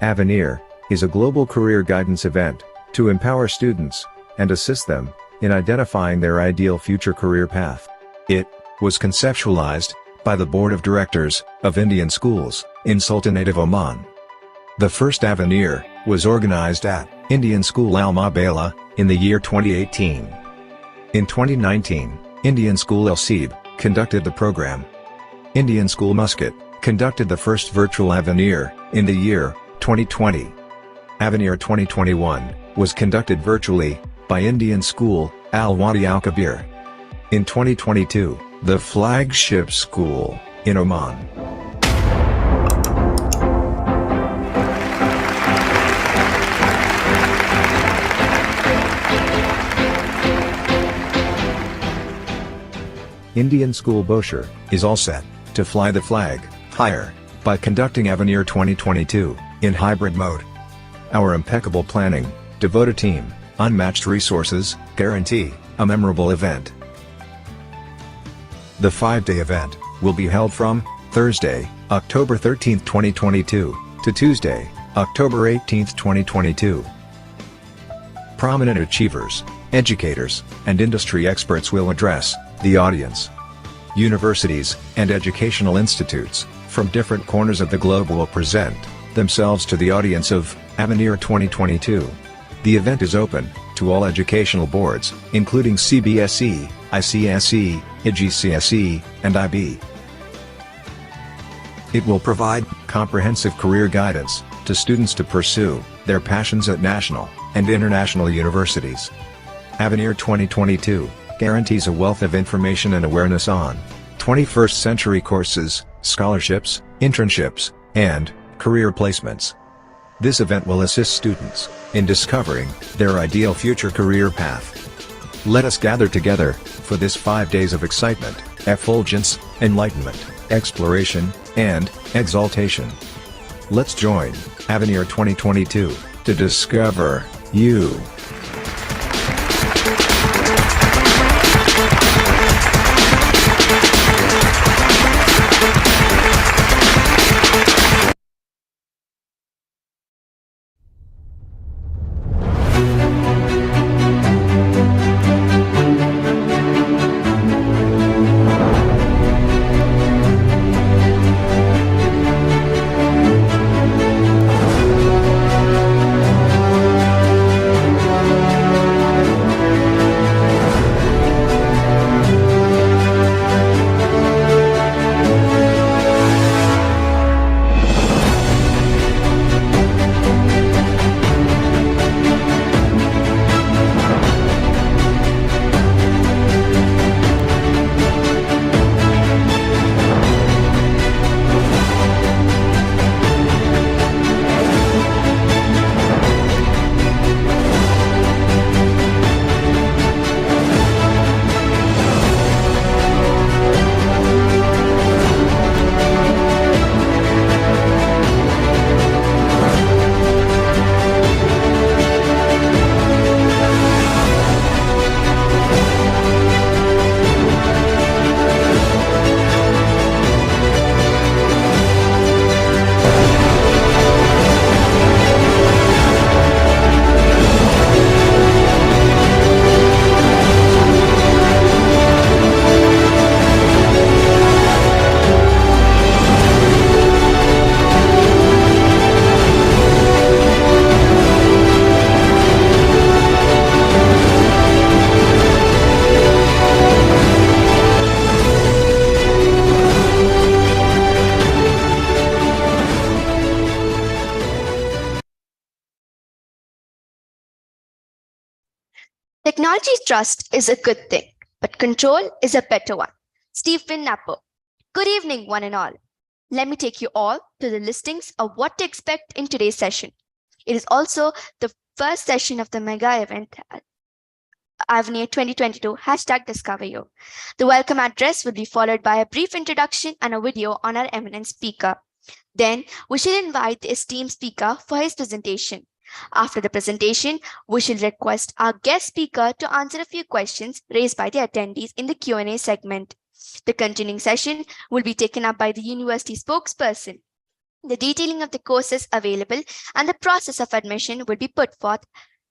Avenir is a global career guidance event to empower students and assist them in identifying their ideal future career path. It was conceptualized by the Board of Directors of Indian Schools in Sultanate of Oman. The first Avenir was organized at Indian School Al Mabala in the year 2018. In 2019, Indian School El Seeb conducted the program. Indian School Muscat conducted the first virtual Avenir in the year 2020. Avenir 2021 was conducted virtually by Indian School Al Wadi Al Kabir. In 2022, the flagship school in Oman. Indian School Boshar is all set to fly the flag higher by conducting Avenir 2022 in hybrid mode. Our impeccable planning, devoted team, unmatched resources guarantee a memorable event. The 5-day event will be held from Thursday, October 13, 2022 to Tuesday, October 18, 2022. Prominent achievers, educators, and industry experts will address the audience. Universities and educational institutes from different corners of the globe will present themselves to the audience of Avenir 2022. The event is open to all educational boards, including CBSE, ICSE, IGCSE, and IB. It will provide comprehensive career guidance to students to pursue their passions at national and international universities. Avenir 2022 guarantees a wealth of information and awareness on 21st century courses, scholarships, internships, and career placements. This event will assist students in discovering their ideal future career path. Let us gather together for this 5 days of excitement, effulgence, enlightenment, exploration, and exaltation. Let's join Avenir 2022 to discover you. Technology trust is a good thing, but control is a better one. Stephen Napper. Good evening, one and all. Let me take you all to the listings of what to expect in today's session. It is also the first session of the mega event, Avenir 2022 #DiscoverYou. The welcome address will be followed by a brief introduction and a video on our eminent speaker. Then we shall invite the esteemed speaker for his presentation. After the presentation, we shall request our guest speaker to answer a few questions raised by the attendees in the Q&A segment. The continuing session will be taken up by the university spokesperson. The detailing of the courses available and the process of admission will be put forth.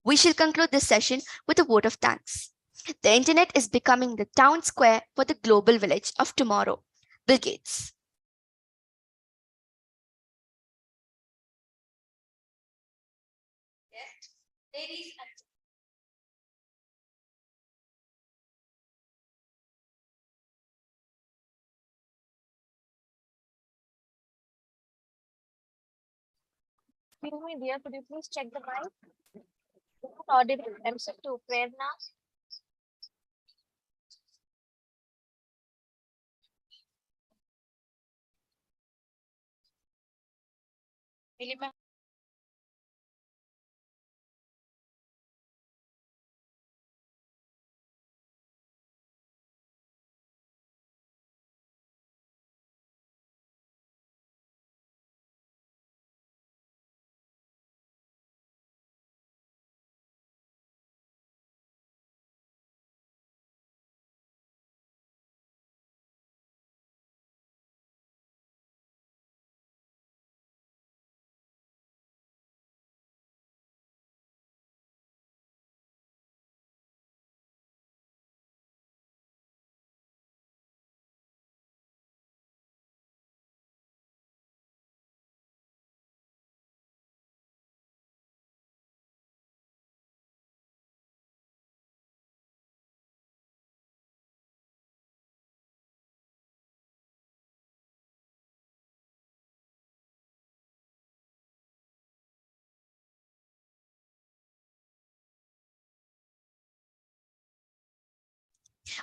We shall conclude this session with a vote of thanks. The internet is becoming the town square for the global village of tomorrow. Bill Gates. Ladies and excuse me, dear, could you please check the mic? Audible. MC2, Prerna.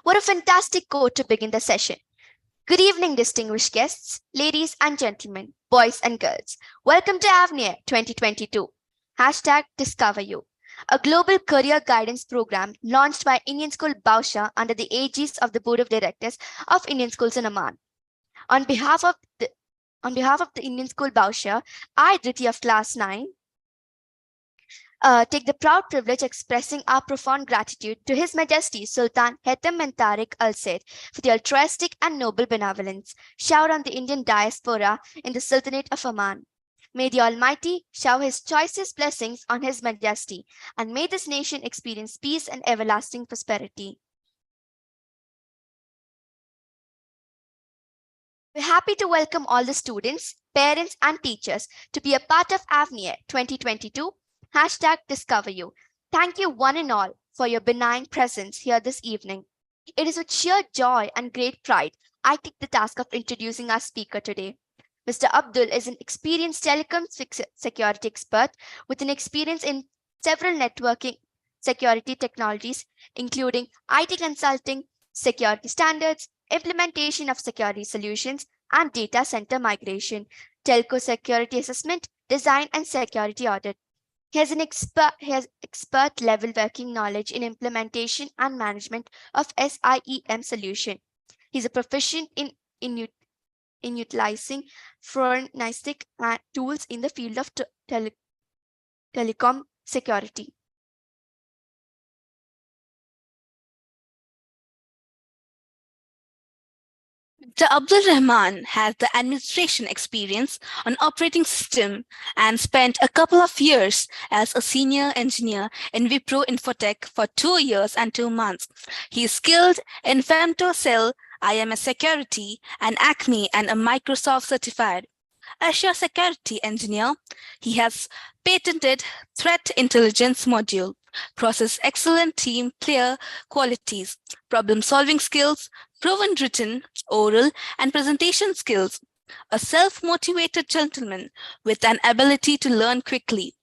what a fantastic quote to begin the session. Good evening, distinguished guests, ladies and gentlemen, boys and girls. Welcome to AVNIR 2022. Hashtag Discover You, a global career guidance program launched by Indian School Bausha under the aegis of the Board of Directors of Indian Schools in Amman. On behalf of the Indian School Bausha, I, Dhriti of Class 9, take the proud privilege expressing our profound gratitude to His Majesty Sultan Haitham bin Tariq Al Said for the altruistic and noble benevolence showered on the Indian diaspora in the Sultanate of Oman. May the Almighty shower His choicest blessings on His Majesty, and may this nation experience peace and everlasting prosperity. We're happy to welcome all the students, parents, and teachers to be a part of AVNIR 2022. Hashtag Discover You. Thank you one and all for your benign presence here this evening. It is with sheer joy and great pride I take the task of introducing our speaker today. Mr. Abdul is an experienced telecom security expert with an experience in several networking security technologies, including IT consulting, security standards, implementation of security solutions, and data center migration, telco security assessment, design, and security audit. He has expert level working knowledge in implementation and management of SIEM solution. He's a proficient in utilizing forensic tools in the field of telecom security. Mr. Abdul Rahman has the administration experience on operating system and spent a couple of years as a senior engineer in Wipro Infotech for 2 years and 2 months. He is skilled in Femtocell, IMS security, and Acme, and a Microsoft certified Azure security engineer. He has patented threat intelligence module, possesses excellent team player qualities, problem-solving skills, proven written, oral, and presentation skills, a self-motivated gentleman with an ability to learn quickly.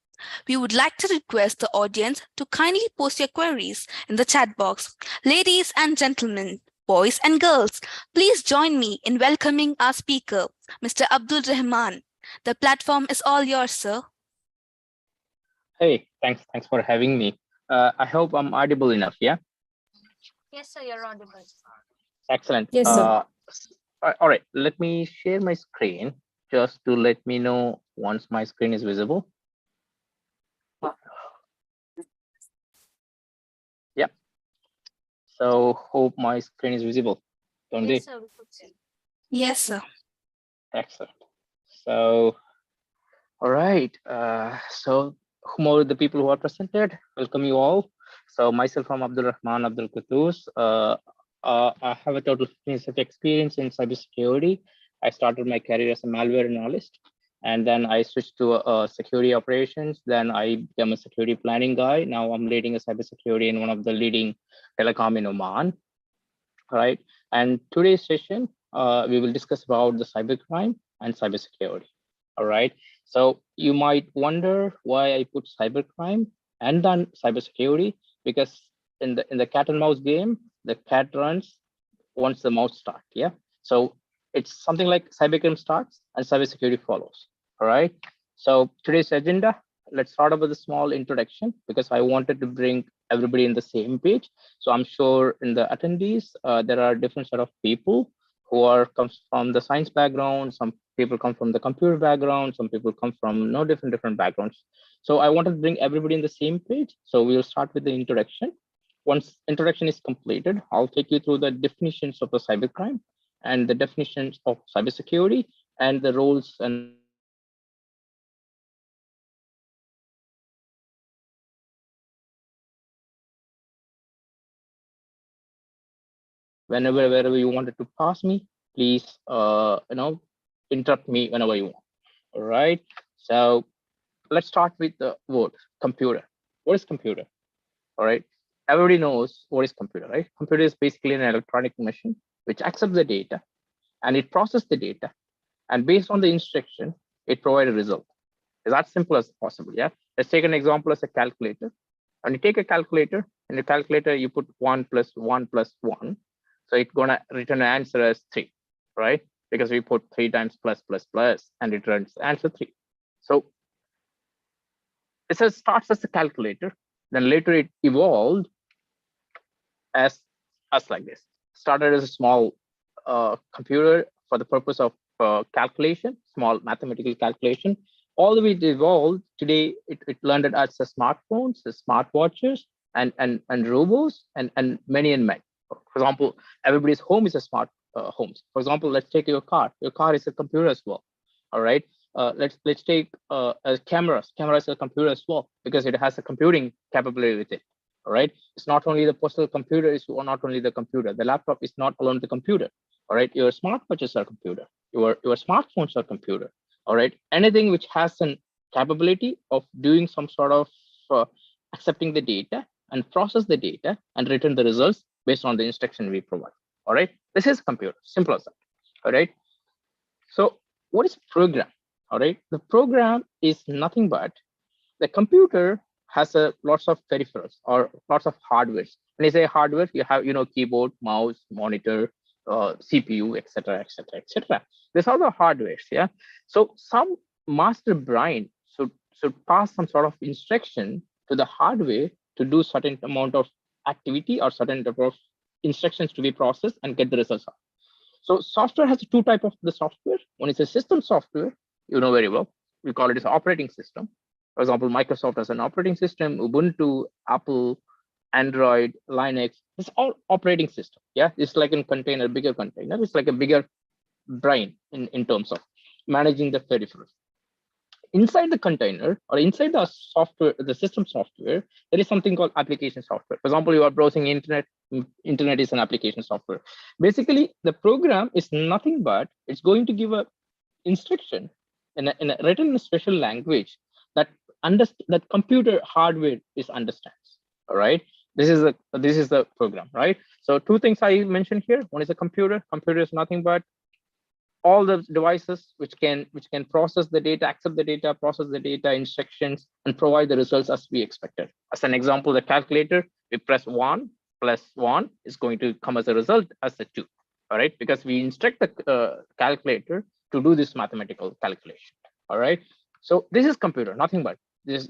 We would like to request the audience to kindly post your queries in the chat box. Ladies and gentlemen, boys and girls, please join me in welcoming our speaker, Mr. Abdul Rahman. The platform is all yours, sir. Hey, thanks for having me. I hope I'm audible enough, yeah? Yes, sir, you're audible. Excellent. Yes, sir. All right, let me share my screen just to let me know once my screen is visible. Yeah. So hope my screen is visible. Don't Yes, they? sir, we could see. Yes, sir. Excellent. So All right. So, whomever the people who are presented, welcome you all. So, myself, I'm Abdul Rahman Abdul Quddus. I have a total 15 years of experience in cybersecurity. I started my career as a malware analyst, and then I switched to security operations. Then I became a security planning guy. Now I'm leading a cybersecurity in one of the leading telecom in Oman. All right. And today's session, we will discuss about the cybercrime and cybersecurity. All right. So you might wonder why I put cybercrime and then cybersecurity, because in the cat and mouse game, the cat runs once the mouse starts. Yeah. So it's something like cybercrime starts and cybersecurity follows. All right. So today's agenda, let's start off with a small introduction because I wanted to bring everybody in the same page. So I'm sure in the attendees, there are different set of people who comes from the science background. Some people come from the computer background. Some people come from no different backgrounds. So I wanted to bring everybody in the same page. So we'll start with the introduction. Once introduction is completed, I'll take you through the definitions of the cybercrime and the definitions of cybersecurity and the roles and responsibilities of each of them. And wherever you wanted to pass me, please interrupt me whenever you want. All right. So let's start with the word computer. What is computer? All right. Everybody knows what is computer, right? Computer is basically an electronic machine which accepts the data and it processes the data, and based on the instruction, it provides a result. It's as simple as possible. Yeah. Let's take an example as a calculator. When you take a calculator, in the calculator, you put 1 plus 1 plus 1. So it's gonna return an answer as 3, right? Because we put 3 times plus plus plus and it returns answer 3. So it says starts as a calculator, then later it evolved as like this. Started as a small computer for the purpose of calculation, small mathematical calculation. All the way it evolved. Today, it landed as the smartphones, the smartwatches, and robots, and many and many. For example, everybody's home is a smart homes. For example, let's take your car. Your car is a computer as well. All right. Let's take cameras. Camera is a computer as well because it has a computing capability with it. All right. It's not only the personal computer, it's not only the computer. The laptop is not alone the computer. All right. Your smartwatches are computer. Your smartphones are computer. All right. Anything which has an capability of doing some sort of accepting the data and process the data and return the results based on the instruction we provide. All right. This is computer. Simple as that. All right. So what is program? All right. The program is nothing but the computer has lots of peripherals or lots of hardware. When you say hardware, you have keyboard, mouse, monitor, CPU, etc., etc., etc. These are the hardwares. Yeah. So some master brain should pass some sort of instruction to the hardware to do certain amount of activity or certain type of instructions to be processed and get the results out. So software has two types of the software. One is a system software, you know very well. We call it as operating system. For example, Microsoft has an operating system, Ubuntu, Apple, Android, Linux. It's all operating system. Yeah, it's like a container, bigger container. It's like a bigger brain in terms of managing the peripherals. Inside the container or inside the software, the system software, there is something called application software. For example, you are browsing internet. Internet is an application software. Basically, the program is nothing but it's going to give a instruction in a written in a special language that that computer hardware is understands. All right. This is the program, right? So two things I mentioned here. One is a computer. Computer is nothing but all the devices which can process the data, accept the data, process the data, instructions, and provide the results as we expected. As an example, the calculator, we press 1 plus 1 is going to come as a result as a 2. All right, because we instruct the calculator to do this mathematical calculation. All right, so this is computer, nothing but there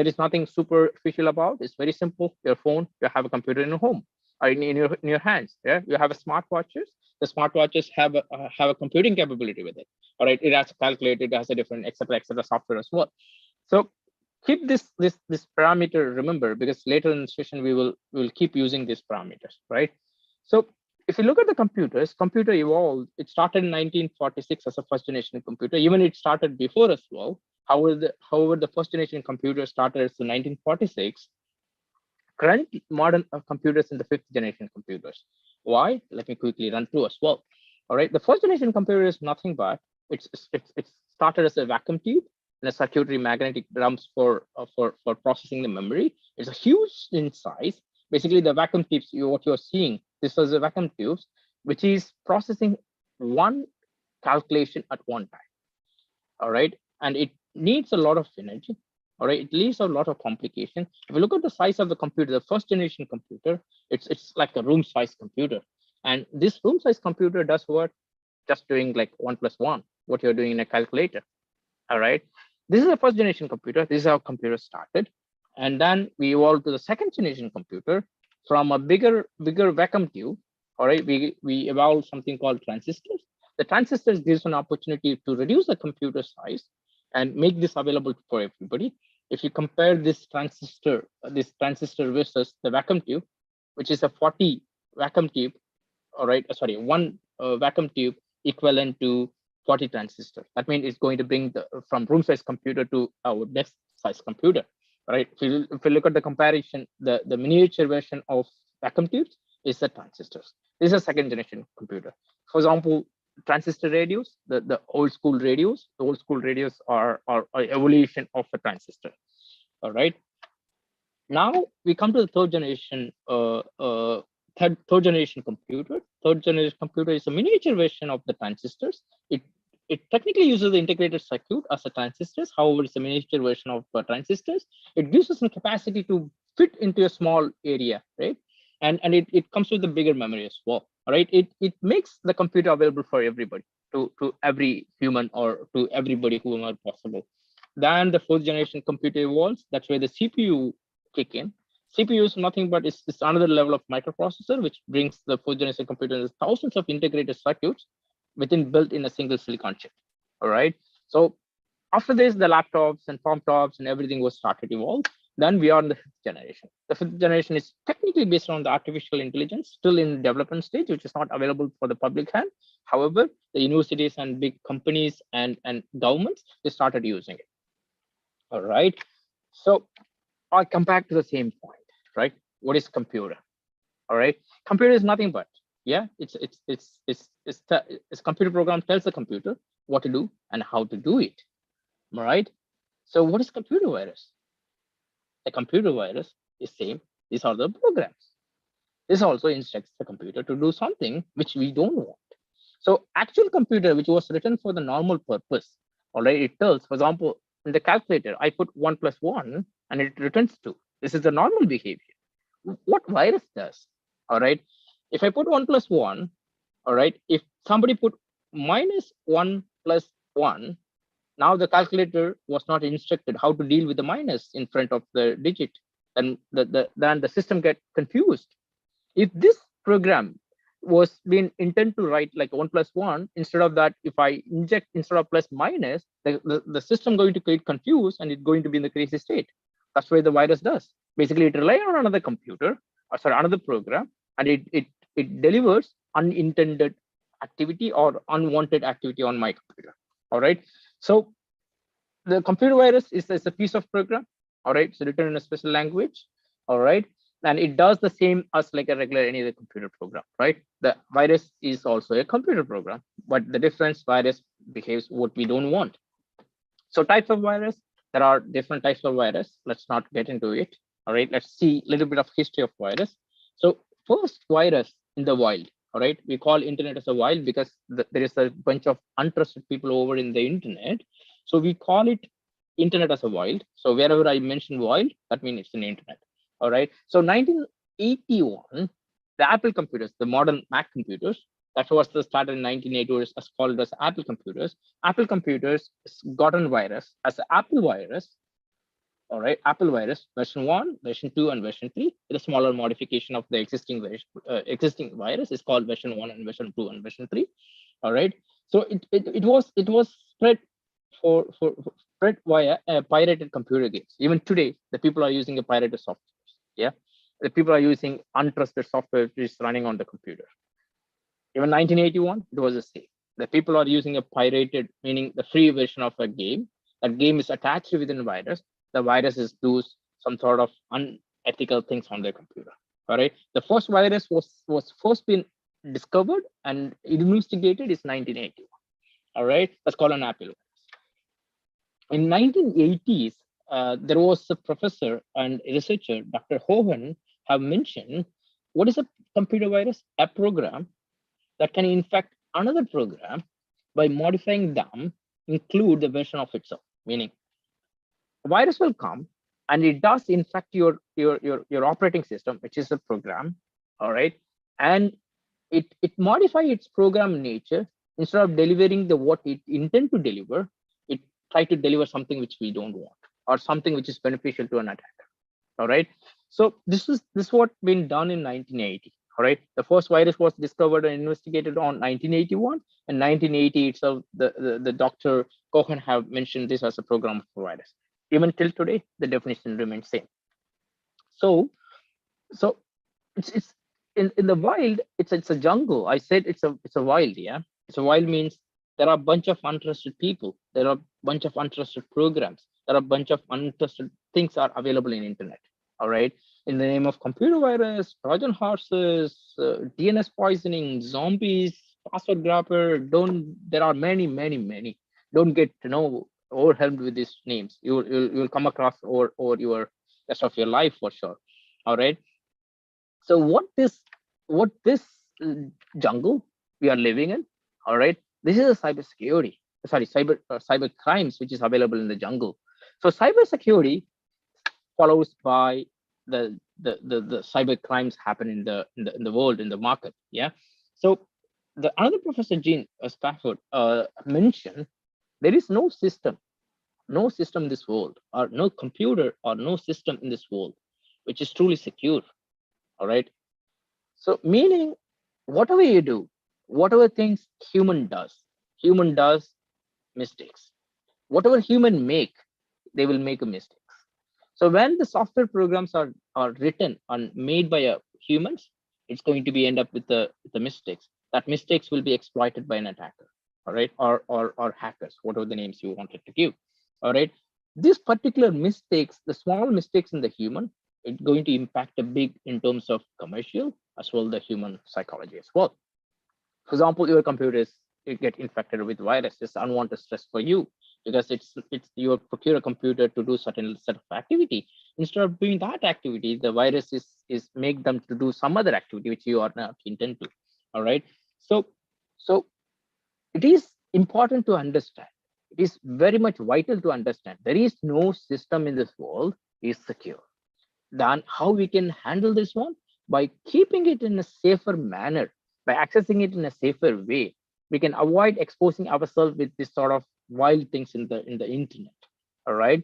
is nothing superficial about. It's very simple. Your phone, you have a computer in your home or in your hands. Yeah, you have a smartwatches. The smartwatches have a computing capability with it. All right, it has a calculator, it has a different etc software as well. So keep this parameter, remember, because later in the session we will keep using these parameters, right? So if you look at the computers, computer evolved. It started in 1946 as a first generation computer. Even it started before as well. However, the first generation computer started in 1946. Current modern computers in the fifth generation computers. Why? Let me quickly run through as well. All right, the first generation computer is nothing but it's started as a vacuum tube and a circuitry magnetic drums for processing the memory. It's a huge in size. Basically, the vacuum tubes, what you're seeing, this was a vacuum tubes, which is processing one calculation at one time. All right, and it needs a lot of energy. All right, it leaves a lot of complication. If you look at the size of the computer, the first generation computer, it's like a room size computer, and this room size computer does what? Just doing like 1 + 1, what you're doing in a calculator. All right, this is the first generation computer. This is how computers started, and then we evolved to the second generation computer from a bigger vacuum tube. All right, we evolved something called transistors. The transistors gives an opportunity to reduce the computer size and make this available for everybody. If you compare this transistor versus the vacuum tube, which is a 40 vacuum tube, all right, sorry, one vacuum tube equivalent to 40 transistors. That means it's going to bring from room size computer to our desk size computer, right? If you look at the comparison, the miniature version of vacuum tubes is the transistors. This is a second generation computer. For example, transistor radios, the old school radios, are evolution of a transistor. All right. Now we come to the third generation third generation computer. Third generation computer is a miniature version of the transistors. It technically uses the integrated circuit as a transistors. However, it's a miniature version of transistors. It gives us some capacity to fit into a small area, right? And it comes with a bigger memory as well. All right. It makes the computer available for everybody, to every human or to everybody who are possible. Then the fourth generation computer evolves. That's where the CPU kick in. CPU is nothing but it's another level of microprocessor, which brings the fourth generation computer with thousands of integrated circuits built in a single silicon chip. All right. So after this, the laptops and farm tops and everything was started to evolve. Then we are in the fifth generation. The fifth generation is technically based on the artificial intelligence, still in development stage, which is not available for the public hand. However, the universities and big companies and governments, they started using it. All right. So I come back to the same point, right? What is computer? All right. Computer is nothing but, yeah, it's computer program tells the computer what to do and how to do it. All right. So what is computer virus? A computer virus is same. These are the programs. This also instructs the computer to do something which we don't want. So actual computer, which was written for the normal purpose, all right, it tells, for example, in the calculator, I put 1 + 1 and it returns 2. This is the normal behavior. What virus does? All right. If I put 1 + 1, all right, if somebody put -1 + 1, now the calculator was not instructed how to deal with the minus in front of the digit, and then the system get confused. If this program was being intended to write like 1 + 1, instead of that, if I inject instead of plus minus, the system going to get confused and it's going to be in the crazy state. That's what the virus does. Basically, it relies on another computer, or sorry, another program, and it delivers unintended activity or unwanted activity on my computer. All right. So the computer virus is a piece of program. All right. So written in a special language. All right. And it does the same as like a regular any other computer program, right? The virus is also a computer program, but the difference, virus behaves what we don't want. So types of virus, there are different types of virus. Let's not get into it. All right. Let's see a little bit of history of virus. So first virus in the wild. All right. We call internet as a wild because there is a bunch of untrusted people over in the internet. So we call it internet as a wild. So wherever I mention wild, that means it's an internet. All right. So 1981, the Apple computers, the modern Mac computers, that was started in 1980 as called as Apple computers. Apple computers gotten virus as an Apple virus. All right, Apple virus version 1, version 2, and version 3. With a smaller modification of the existing virus is called version 1 and version 2 and version 3. All right. So it was spread spread via pirated computer games. Even today, the people are using a pirated software. Yeah, the people are using untrusted software which is running on the computer. Even 1981, it was the same. The people are using a pirated, meaning the free version of a game, that game is attached within the virus is do some sort of unethical things on their computer. All right. The first virus was first been discovered and investigated is 1981. All right. That's called an Apple. In 1980s, there was a professor and researcher, Dr. Hogan, have mentioned what is a computer virus? A program that can infect another program by modifying them, include the version of itself. Meaning, a virus will come and it does infect your operating system, which is a program. All right, and it modify its program nature. Instead of delivering the what it intend to deliver, it try to deliver something which we don't want or something which is beneficial to an attacker. All right, so this is what been done in 1980. All right, the first virus was discovered and investigated on 1981, and 1980 itself the Dr. Cohen have mentioned this as a program for virus. Even till today the definition remains same. So it's in the wild, it's a jungle. I said it's a wild. Yeah, it's a wild means there are a bunch of untrusted people, there are a bunch of untrusted programs, there are a bunch of untrusted things are available in internet. All right, in the name of computer virus, Trojan horses, DNS poisoning, zombies, password grabber. There are many. Don't get overwhelmed with these names. You'll come across or your rest of your life for sure. All right, so what this jungle we are living in. All right, this is a cyber crimes which is available in the jungle. So cyber security follows by the cyber crimes happen in the world, in the market. Yeah, so the another professor Jain Stafford mentioned there is no system in this world, or no computer or no system in this world which is truly secure. All right, so meaning whatever you do, whatever things human does mistakes. Whatever human make, they will make a mistake. So when the software programs are written and made by humans, it's going to be end up with the mistakes. That mistakes will be exploited by an attacker. All right, or hackers, whatever the names you wanted to give. All right, these particular mistakes, the small mistakes in the human, it's going to impact a big in terms of commercial as well the human psychology as well. For example, your computer get infected with virus. It's unwanted stress for you because it's you procure a computer to do certain set of activity. Instead of doing that activity, the virus is make them to do some other activity which you are not intent to. All right, so it is important to understand. It is very much vital to understand there is no system in this world is secure. Then how we can handle this one? By keeping it in a safer manner, by accessing it in a safer way, we can avoid exposing ourselves with this sort of wild things in the internet. All right,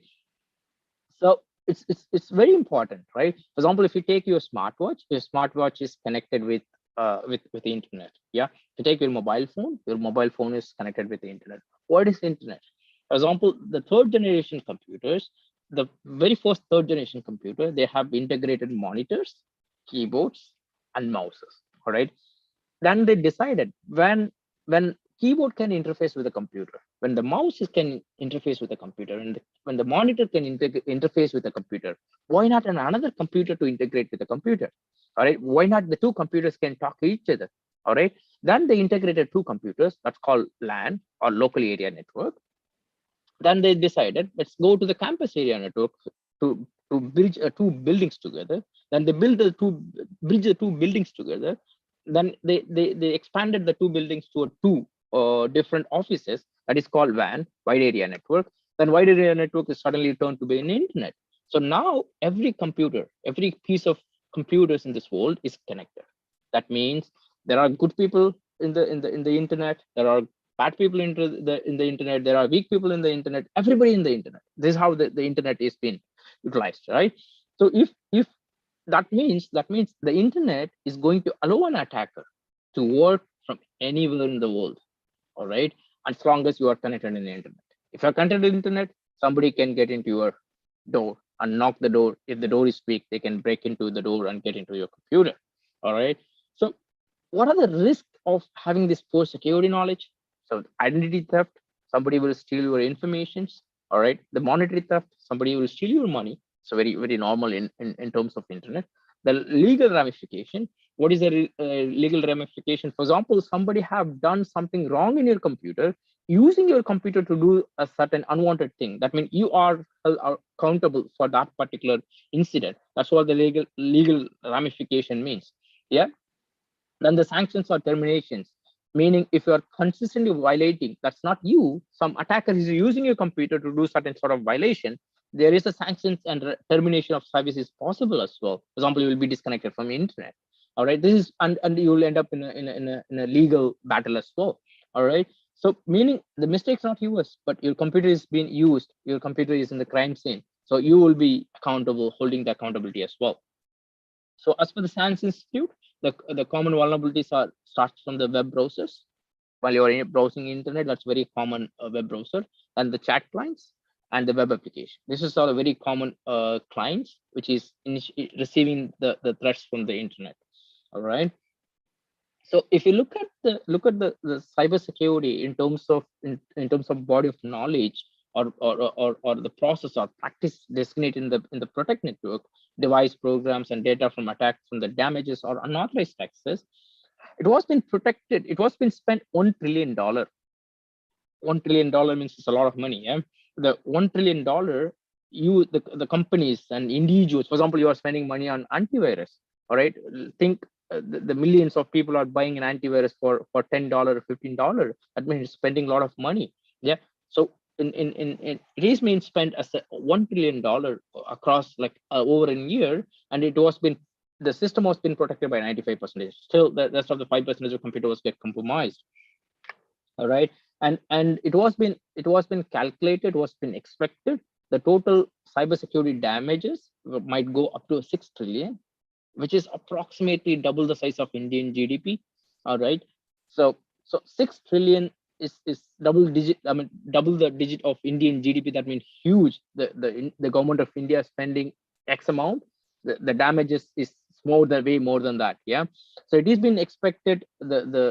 so it's very important, right? For example, if you take your smartwatch is connected with the internet. Yeah, if you take your mobile phone is connected with the internet. What is internet? For example, the third generation computers, the very first third generation computer, they have integrated monitors, keyboards, and mouses. All right, then they decided when keyboard can interface with the computer, when the mouse can interface with the computer, and when the monitor can interface with the computer, why not another computer to integrate with the computer? All right, why not the two computers can talk to each other? All right, then they integrated two computers, that's called LAN or local area network. Then they decided let's go to the campus area network to bridge two buildings together. Then they bridge the two buildings together. Then they expanded the two buildings to two different offices, that is called WAN, wide area network. Then wide area network is suddenly turned to be an internet. So now every computer, every piece of computers in this world is connected. That means there are good people in the internet, there are bad people in the internet, there are weak people in the internet, everybody in the internet. This is how the internet is being utilized, right? So if that means the internet is going to allow an attacker to work from anywhere in the world. All right, as long as you are connected in the internet. If you're connected in the internet, somebody can get into your door and knock the door. If the door is weak, they can break into the door and get into your computer. All right, so what are the risks of having this poor security knowledge? So identity theft, somebody will steal your information. All right, the monetary theft, somebody will steal your money. It's very, very normal in terms of internet. The legal ramification, what is the legal ramification? For example, somebody have done something wrong in your computer, using your computer to do a certain unwanted thing. That means you are accountable for that particular incident. That's what the legal ramification means. Yeah. Then the sanctions or terminations, meaning if you are consistently violating, that's not you, some attacker is using your computer to do certain sort of violation, there is a sanctions and termination of service is possible as well. For example, you will be disconnected from the internet. All right, this is and you will end up in a legal battle as well. All right, so meaning the mistake's not yours, but your computer is being used, your computer is in the crime scene, so you will be accountable, holding the accountability as well. So as for the SANS Institute, the common vulnerabilities are starts from the web browsers. While you're browsing internet, that's very common web browser, and the chat clients and the web application. This is all a very common clients, which is receiving the threats from the internet. All right. So if you look at the cyber security in terms of in terms of body of knowledge or the process or practice designated in the protect network, device programs and data from attacks from the damages or unauthorized access, it was been protected. It was been spent $1 trillion. $1 trillion means it's a lot of money. Yeah, the $1 trillion, the companies and individuals, for example, you are spending money on antivirus. All right, think the millions of people are buying an antivirus for $10 or $15. That means spending a lot of money. Yeah, so it is being spent as a $1 trillion across like over a year, and it was been, the system was been protected by 95%. Still, the rest of the 5% of computer was get compromised. All right, and it was been calculated, was been expected. The total cybersecurity damages might go up to 6 trillion, which is approximately double the size of Indian GDP. All right, so 6 trillion is double digit. I mean, double the digit of Indian GDP. That means huge. The government of India is spending X amount. The damages is way more than that. Yeah, so it is been expected. The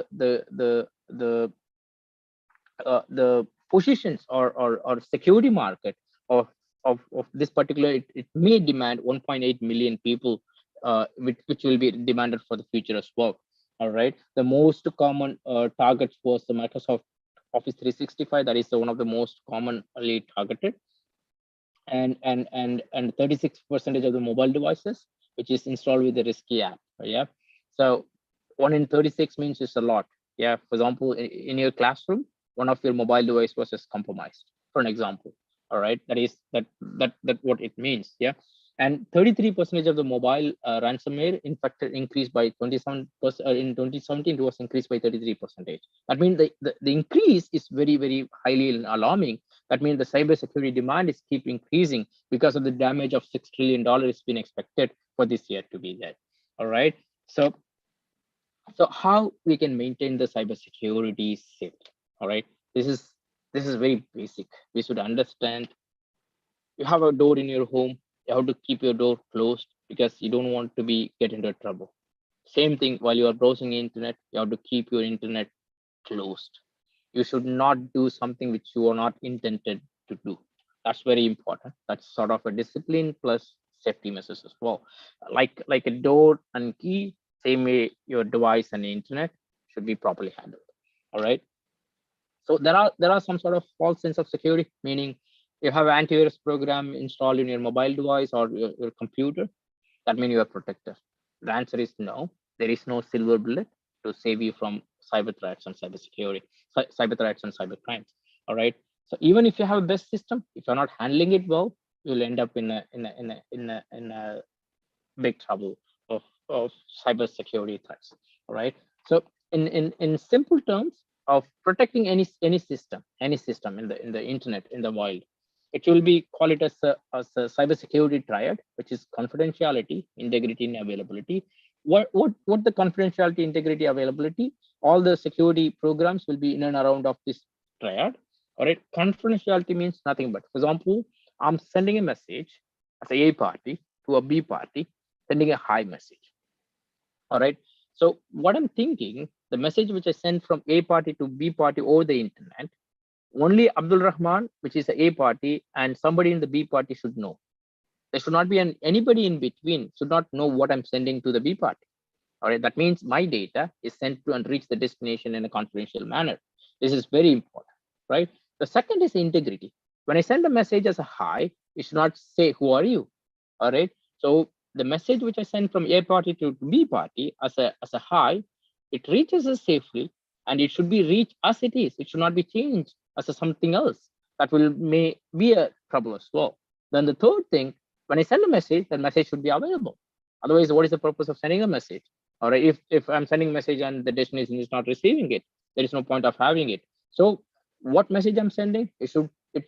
positions or security market of this particular, it may demand 1.8 million people, which will be demanded for the future as well. All right, the most common targets was the Microsoft Office 365. That is one of the most commonly targeted, and 36% of the mobile devices which is installed with the risky app. Yeah, so 1 in 36 means it's a lot. Yeah, for example, in your classroom, one of your mobile device was just compromised, for an example. All right, that is that what it means. Yeah, and 33% of the mobile ransomware infected increased by 27%. In 2017, it was increased by 33%. That means the increase is very, very highly alarming. That means the cybersecurity demand is keep increasing because of the damage of $6 trillion is being expected for this year to be there. All right, so how we can maintain the cybersecurity safety? All right, this is very basic. We should understand. You have a door in your home, you have to keep your door closed because you don't want to get into trouble. Same thing, while you are browsing the internet, you have to keep your internet closed. You should not do something which you are not intended to do. That's very important. That's sort of a discipline plus safety measures as well. Like a door and key, same way your device and the internet should be properly handled. All right, so there are some sort of false sense of security, meaning you have an antivirus program installed in your mobile device or your computer, that means you are protected. The answer is no. There is no silver bullet to save you from cyber threats and cyber security, cyber threats and cyber crimes. All right, so even if you have a best system, if you're not handling it well, you'll end up in a big trouble of cyber security threats. All right, so in simple terms of protecting any system in the internet, in the wild, it will be call it as a cybersecurity triad, which is confidentiality, integrity, and availability. What the confidentiality, integrity, availability? All the security programs will be in and around of this triad. All right, confidentiality means nothing but, for example, I'm sending a message as a party to a B party, sending a hi message. All right, so what I'm thinking, the message which I send from A party to B party over the internet, only Abdul Rahman, which is the A party, and somebody in the B party should know. There should not be anybody in between should not know what I'm sending to the B party. All right, that means my data is sent to and reach the destination in a confidential manner. This is very important, right? The second is integrity. When I send a message as a hi, it should not say who are you. All right. So the message which I send from A party to B party as a hi, it reaches us safely, and it should be reached as it is. It should not be changed as a something else that may be a trouble as well. Then the third thing, when I send a message, that message should be available. Otherwise, what is the purpose of sending a message? All right, if I'm sending a message and the destination is not receiving it, there is no point of having it. So what message I'm sending, it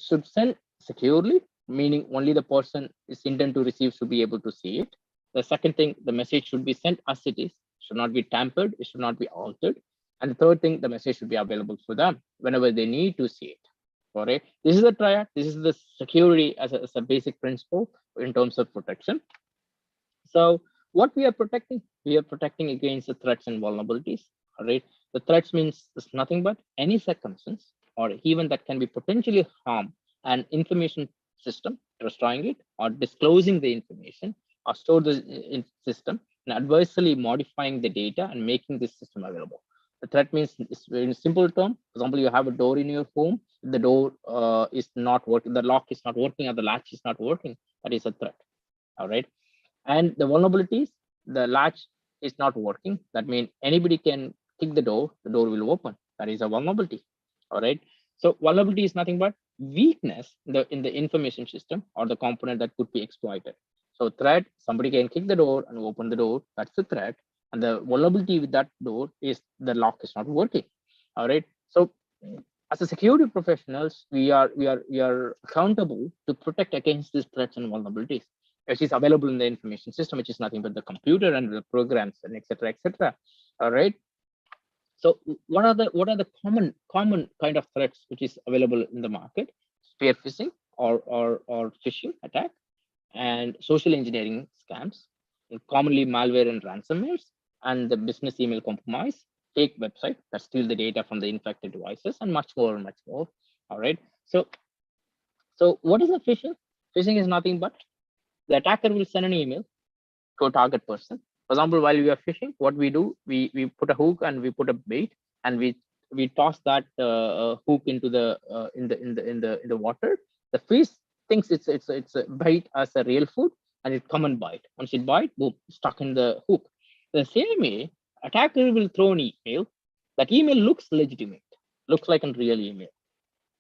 should send securely, meaning only the person is intended to receive should be able to see it. The second thing, the message should be sent as it is, should not be tampered, it should not be altered. And the third thing, the message should be available for them whenever they need to see it. All right, this is the triad. This is the security as a basic principle in terms of protection. So what we are protecting against the threats and vulnerabilities. All right, the threats means it's nothing but any circumstance or even that can be potentially harm an information system, destroying it or disclosing the information or store the system and adversely modifying the data and making this system available. The threat means, in simple term, for example, you have a door in your home, the door is not working, the lock is not working, or the latch is not working, that is a threat. All right. And the vulnerabilities, the latch is not working. That means anybody can kick the door will open. That is a vulnerability. All right. So vulnerability is nothing but weakness in the information system or the component that could be exploited. So threat, somebody can kick the door and open the door. That's the threat. And the vulnerability with that door is the lock is not working. All right. So as a security professionals, we are accountable to protect against these threats and vulnerabilities, which is available in the information system, which is nothing but the computer and the programs and etc. etc. All right. So what are the common kind of threats which is available in the market? Spear phishing or phishing attack, and social engineering scams, and commonly malware and ransomwares, and the business email compromise, fake website that steal the data from the infected devices, and much more and much more. All right. So what is a phishing? Phishing is nothing but the attacker will send an email to a target person. For example, while we are fishing, what we do, we put a hook and we put a bait, and we toss that hook into the in the water. The fish thinks it's a bait as a real food, and it come and bite. Once it bite, boom, stuck in the hook. The same way, attacker will throw an email. That email looks legitimate, looks like a real email.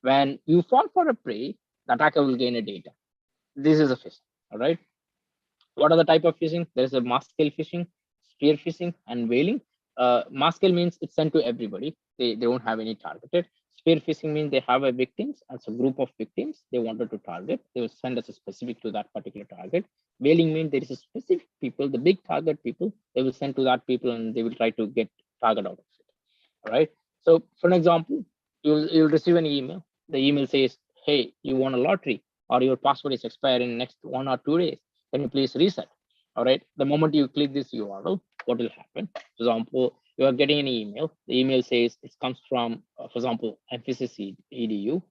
When you fall for a prey, the attacker will gain a data. This is a phishing. All right. What are the type of phishing? There is a mass scale phishing, spear phishing, and whaling. Mass scale means it's sent to everybody. They don't have any targeted. Spear phishing means they have a victims as a group of victims they wanted to target. They will send us a specific to that particular target. Whaling means there is a specific people, the big target people, they will send to that people and they will try to get target out of it. All right. So for an example, you'll receive an email. The email says, hey, you won a lottery, or your password is expiring in next 1 or 2 days. Can you please reset? All right. The moment you click this URL, what will happen? For example, you are getting an email. The email says it comes from, for example, Emphasis edu,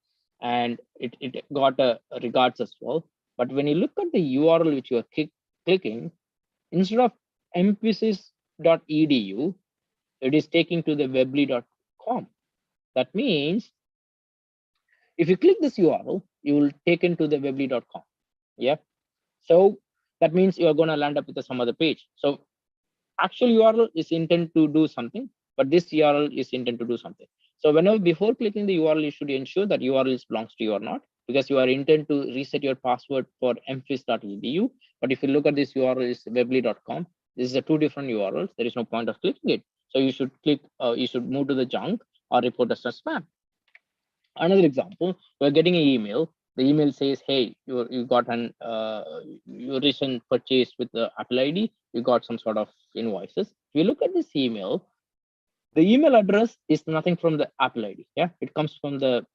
and it got a regards as well. But when you look at the URL which you are clicking, instead of emphasis.edu, it is taking to the weebly.com. That means if you click this URL, you will take into the weebly.com. Yeah. So that means you are going to land up with some other page. So actual URL is intended to do something, but this URL is intended to do something. So whenever before clicking the URL, you should ensure that URL belongs to you or not, because you are intended to reset your password for emphasis.edu. But if you look at this URL is weebly.com, this is a two different URLs. There is no point of clicking it. So you should click, you should move to the junk or report as spam. Another example, we're getting an email. The email says, hey, you got an your recent purchase with the Apple ID, you got some sort of invoices. If you look at this email, the email address is nothing from the Apple ID. Yeah, it comes from the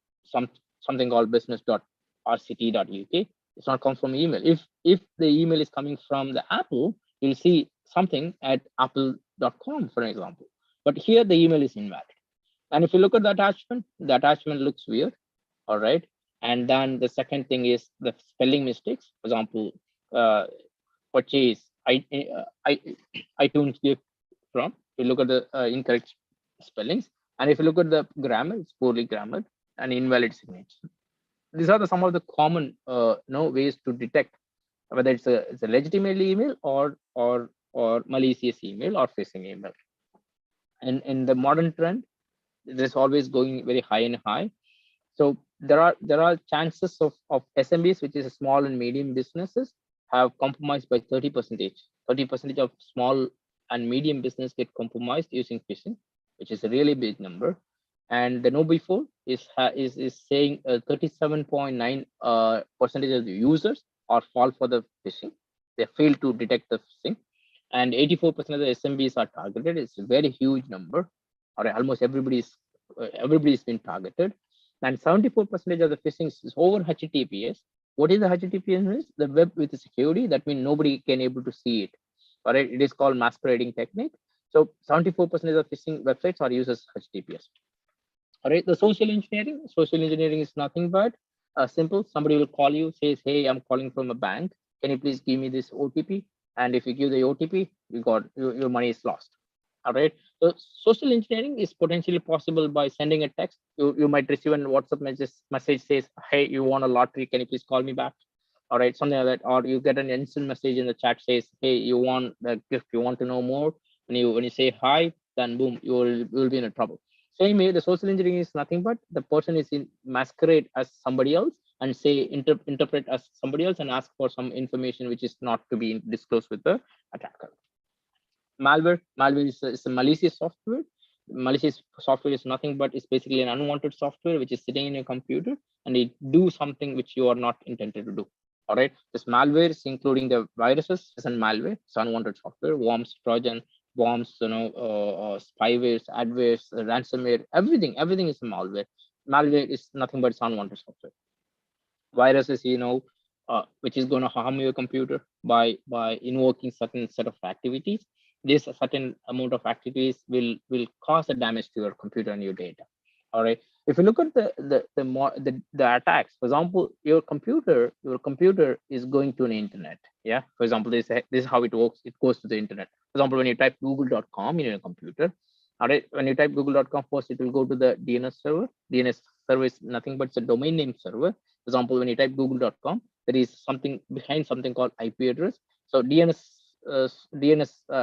something called business.rct.uk. It's not come from email. If the email is coming from the Apple, you'll see something at apple.com, for example. But here the email is invalid. And if you look at the attachment looks weird. All right. And then the second thing is the spelling mistakes. For example, purchase iTunes gift from. You look at the incorrect spellings, and if you look at the grammar, it's poorly grammared and invalid signatures. These are some of the common ways to detect whether it's a legitimate email or malicious email or phishing email. And in the modern trend, there's always going very high and high. So there are chances of SMBs, which is small and medium businesses, have compromised by 30%. 30% of small and medium business get compromised using phishing, which is a really big number. And the KnowBe4 is saying 37.9% of the users are fall for the phishing. They fail to detect the phishing, and 84% of the SMBs are targeted. It's a very huge number. Or almost everybody's been targeted. And 74% of the phishing is over HTTPS. What is the HTTPS? The web with the security. That means nobody can able to see it. All right, it is called masquerading technique. So 74% of phishing websites are used as HTTPS. All right, the social engineering. Social engineering is nothing but simple. Somebody will call you, says, "Hey, I'm calling from a bank. Can you please give me this OTP?" And if you give the OTP, your money is lost. All right. So social engineering is potentially possible by sending a text. You might receive a WhatsApp message says, "Hey, you won a lottery. Can you please call me back?" All right, something like that. Or you get an instant message in the chat says, "Hey, you won the gift. You want to know more?" When you say hi, then boom, you will be in a trouble. Same way, the social engineering is nothing but the person is in masquerade as somebody else and say interpret as somebody else and ask for some information which is not to be disclosed with the attacker. Malware is a malicious software. Malicious software is nothing but it's basically an unwanted software which is sitting in your computer and it do something which you are not intended to do. All right, this malware is including the viruses and malware. It's unwanted software, worms, trojan, bombs, spywares, adwares, ransomware, everything is a malware. Malware is nothing but it's unwanted software. Viruses, which is going to harm your computer by invoking certain set of activities. This certain amount of activities will cause a damage to your computer and your data. All right, if you look at the attacks, for example, your computer is going to an internet. Yeah, for example, this is how it works. It goes to the internet. For example, when you type google.com in your computer, all right, when you type google.com, first it will go to the DNS server. DNS server is nothing but it's a domain name server. For example, when you type google.com, there is something behind something called IP address. So DNS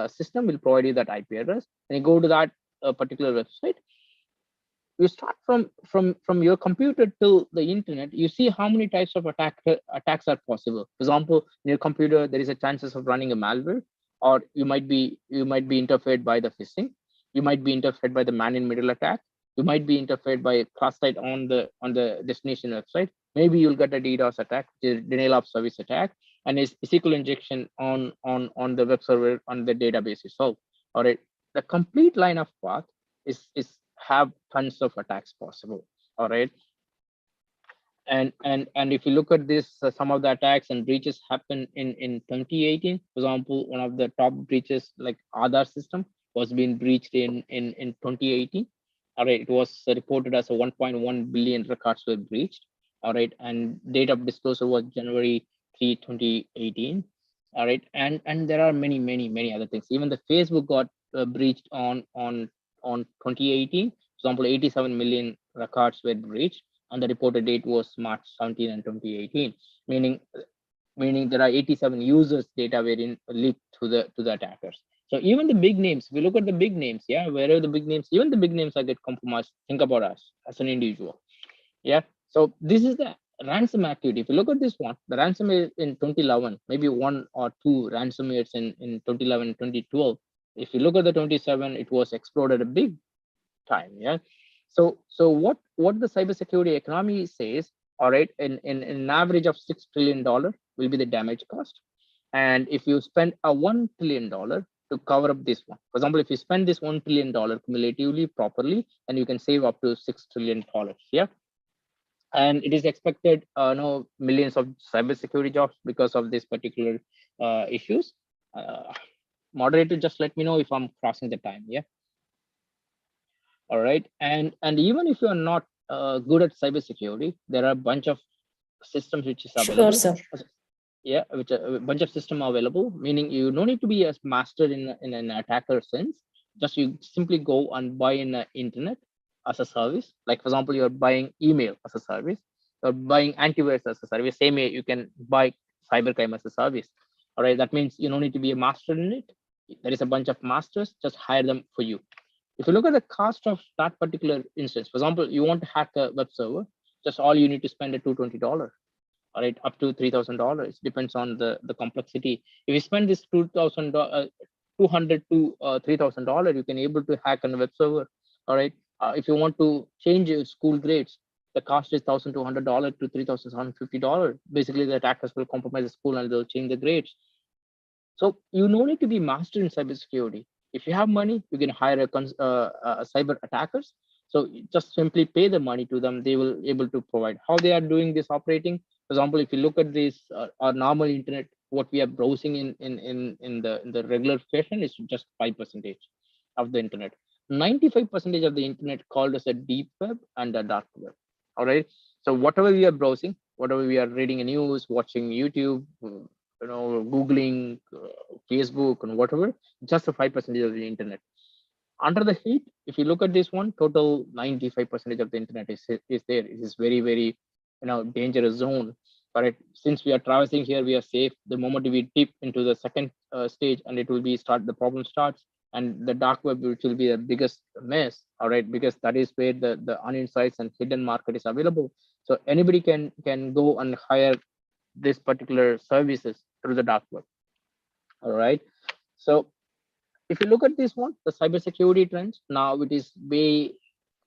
system will provide you that IP address. When you go to that particular website, you start from your computer till the internet. You see how many types of attacks are possible. For example, in your computer, there is a chances of running a malware, or you might be interfered by the phishing. You might be interfered by the man-in-middle attack. You might be interfered by a class site on the destination website. Maybe you'll get a DDoS attack, denial of service attack, and a SQL injection on the web server on the database itself. All right, the complete line of path is have tons of attacks possible. All right, and if you look at this, some of the attacks and breaches happened in 2018. For example, one of the top breaches like Aadhaar system was being breached in 2018. All right, it was reported as a 1.1 billion records were breached. All right, and date of disclosure was January 3, 2018. All right, and there are many other things. Even the Facebook got breached on 2018. For example, 87 million records were breached, and the reported date was March 17 and 2018, meaning there are 87 users data were leaked to the attackers. So even the big names, we look at the big names, yeah, wherever the big names, even the big names are get compromised. Think about us as an individual. Yeah, so this is the ransom activity. If you look at this one, the ransomware in 2011, maybe one or two ransomwares in 2011, 2012. If you look at the 27, it was exploded a big time. Yeah, so what the cybersecurity economy says, all right, in an average of $6 trillion will be the damage cost, and if you spend a $1 trillion to cover up this one, for example, if you spend this $1 trillion cumulatively properly, then you can save up to $6 trillion. Yeah, and it is expected millions of cybersecurity jobs because of this particular issues. Moderator, just let me know if I'm crossing the time. Yeah. All right, and even if you are not good at cybersecurity, there are a bunch of systems which is Sure, available. sir. Yeah, which a bunch of system available, meaning you don't need to be a master in an attacker sense. Just you simply go and buy in the internet as a service. Like for example, you're buying email as a service, or buying antivirus as a service. Same way you can buy cybercrime as a service. All right, that means you don't need to be a master in it. There is a bunch of masters, just hire them for you. If you look at the cost of that particular instance, for example, you want to hack a web server, just all you need to spend is $220. All right, up to $3,000, depends on the complexity. If you spend this $200 to $3,000, you can able to hack on a web server. All right, if you want to change your school grades, the cost is $1,200 to $3,750. Basically, the attackers will compromise the school and they'll change the grades. So you no need to be master in cybersecurity. If you have money, you can hire a cyber attackers. So just simply pay the money to them. They will able to provide. How they are doing this operating? For example, if you look at this, our normal internet, what we are browsing in the regular fashion is just 5% of the internet. 95% of the internet called as a deep web and a dark web. All right. So whatever we are browsing, whatever we are reading news, watching YouTube, Googling, Facebook, and whatever, just a 5% of the internet. Under the heat, if you look at this one, total 95% of the internet is there. It is very, very, dangerous zone. But since we are traversing here, we are safe. The moment we dip into the second stage, and it will be the problem starts, and the dark web, which will be the biggest mess. All right, because that is where the uninsights and hidden market is available. So anybody can go and hire this particular services through the dark web. All right, so if you look at this one, the cybersecurity trends, now it is way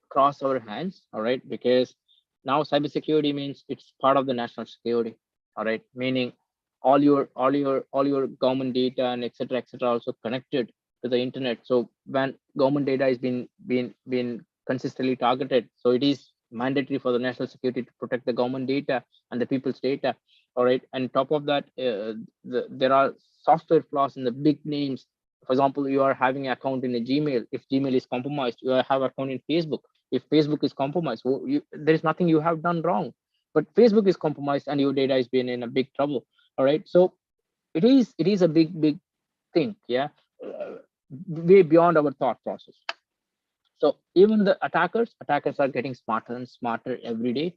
cross our hands. All right, because now cybersecurity means it's part of the national security. All right, meaning all your government data and etc also connected to the internet. So when government data is being consistently targeted, so it is mandatory for the national security to protect the government data and the people's data. All right, and top of that, there are software flaws in the big names. For example, you are having an account in a Gmail. If Gmail is compromised, you have an account in Facebook. If Facebook is compromised, there is nothing you have done wrong, but Facebook is compromised and your data is being in a big trouble. All right, so it is a big thing. Yeah, way beyond our thought process. So even the attackers are getting smarter and smarter every day.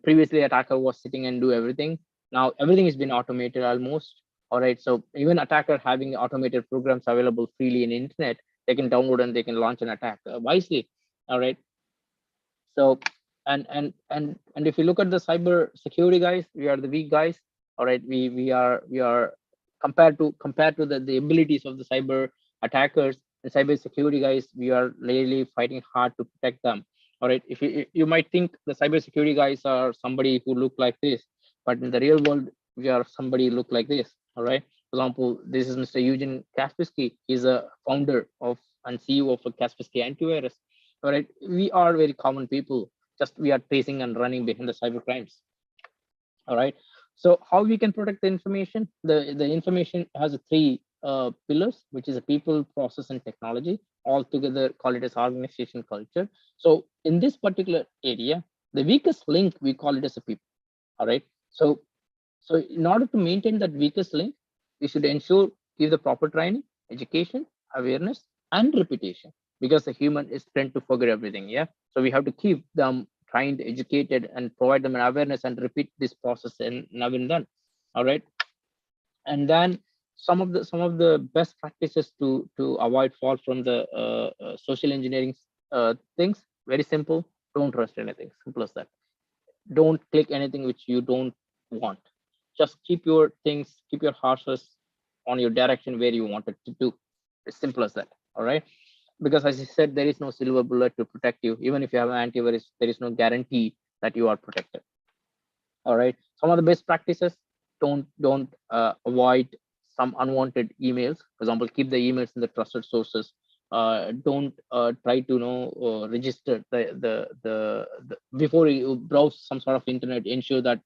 Previously, attacker was sitting and do everything. Now everything has been automated almost. All right, so even attacker having automated programs available freely in internet, they can download and they can launch an attack wisely. All right, so and if you look at the cyber security guys, we are the weak guys. All right, we are compared to the abilities of the cyber attackers and cyber security guys, we are really fighting hard to protect them. All right, if you might think the cyber security guys are somebody who look like this, but in the real world, we are somebody look like this. All right, for example, this is Mr. Eugene Kaspersky. He's a founder of and CEO of a Kaspersky antivirus. All right, we are very common people, just we are tracing and running behind the cyber crimes. All right, so how we can protect the information? The information has three pillars, which is a people, process, and technology. All together, call it as organization culture. So in this particular area, the weakest link, we call it as a people. All right, so in order to maintain that weakest link, we should ensure give the proper training, education, awareness, and reputation, because the human is tend to forget everything. Yeah, so we have to keep them trained, educated, and provide them an awareness and repeat this process and now and then. All right, and then some of the best practices to avoid fall from the social engineering things. Very simple. Don't trust anything. Simple as that. Don't click anything which you don't want. Just keep your things, keep your horses on your direction where you want it to do. As simple as that. All right, because as I said, there is no silver bullet to protect you. Even if you have an antivirus, there is no guarantee that you are protected. All right, some of the best practices: don't avoid some unwanted emails. For example, keep the emails in the trusted sources. Don't try to register the before you browse some sort of internet. Ensure that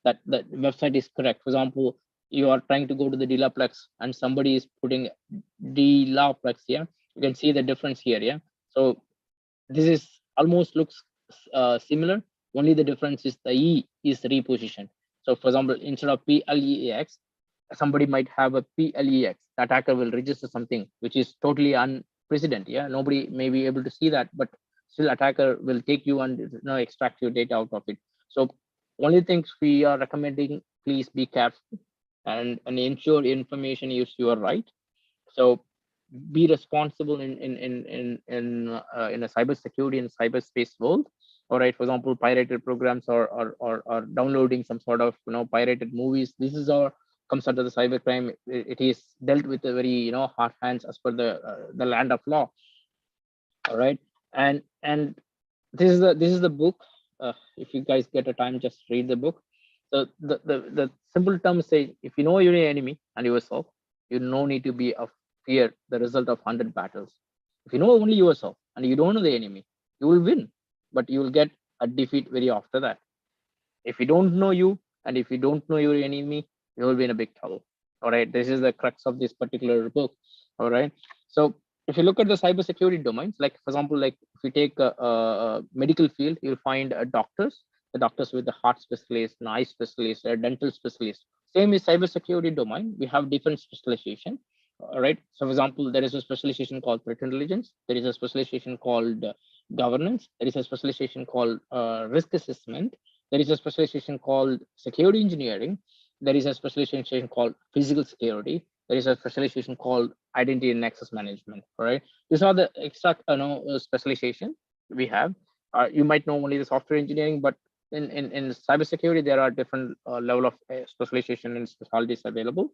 that website is correct. For example, you are trying to go to the Delaplex and somebody is putting Delaplex. Yeah, you can see the difference here. Yeah, so this is almost looks similar. Only the difference is the E is repositioned. So for example, instead of PLEX, somebody might have a PLEX. The attacker will register something which is totally unprecedented. Yeah, nobody may be able to see that, but still attacker will take you and extract your data out of it. So only things we are recommending, please be careful and ensure information is your right. So be responsible in a cybersecurity and cyberspace world. All right, for example, pirated programs or downloading some sort of pirated movies. This is our comes under the cybercrime. It is dealt with a very hard hands as per the land of law. All right, and this is the book. If you guys get a time, just read the book. So the simple terms say, if you know your enemy and yourself, you no need to be of fear the result of 100 battles. If you know only yourself and you don't know the enemy, you will win, but you will get a defeat very after that. If you don't know you and if you don't know your enemy, you will be in a big trouble. All right, this is the crux of this particular book. All right, so if you look at the cybersecurity domains, like for example, like if you take a medical field, you'll find doctors, the doctors with the heart specialist, an eye specialist, a dental specialist. Same is cybersecurity domain. We have different specialization. All right. So, for example, there is a specialization called threat intelligence. There is a specialization called governance. There is a specialization called risk assessment. There is a specialization called security engineering. There is a specialization called physical security. There is a specialization called identity and access management. All right, these are the extra specialization we have. You might know only the software engineering, but in cybersecurity there are different level of specialization and specialties available.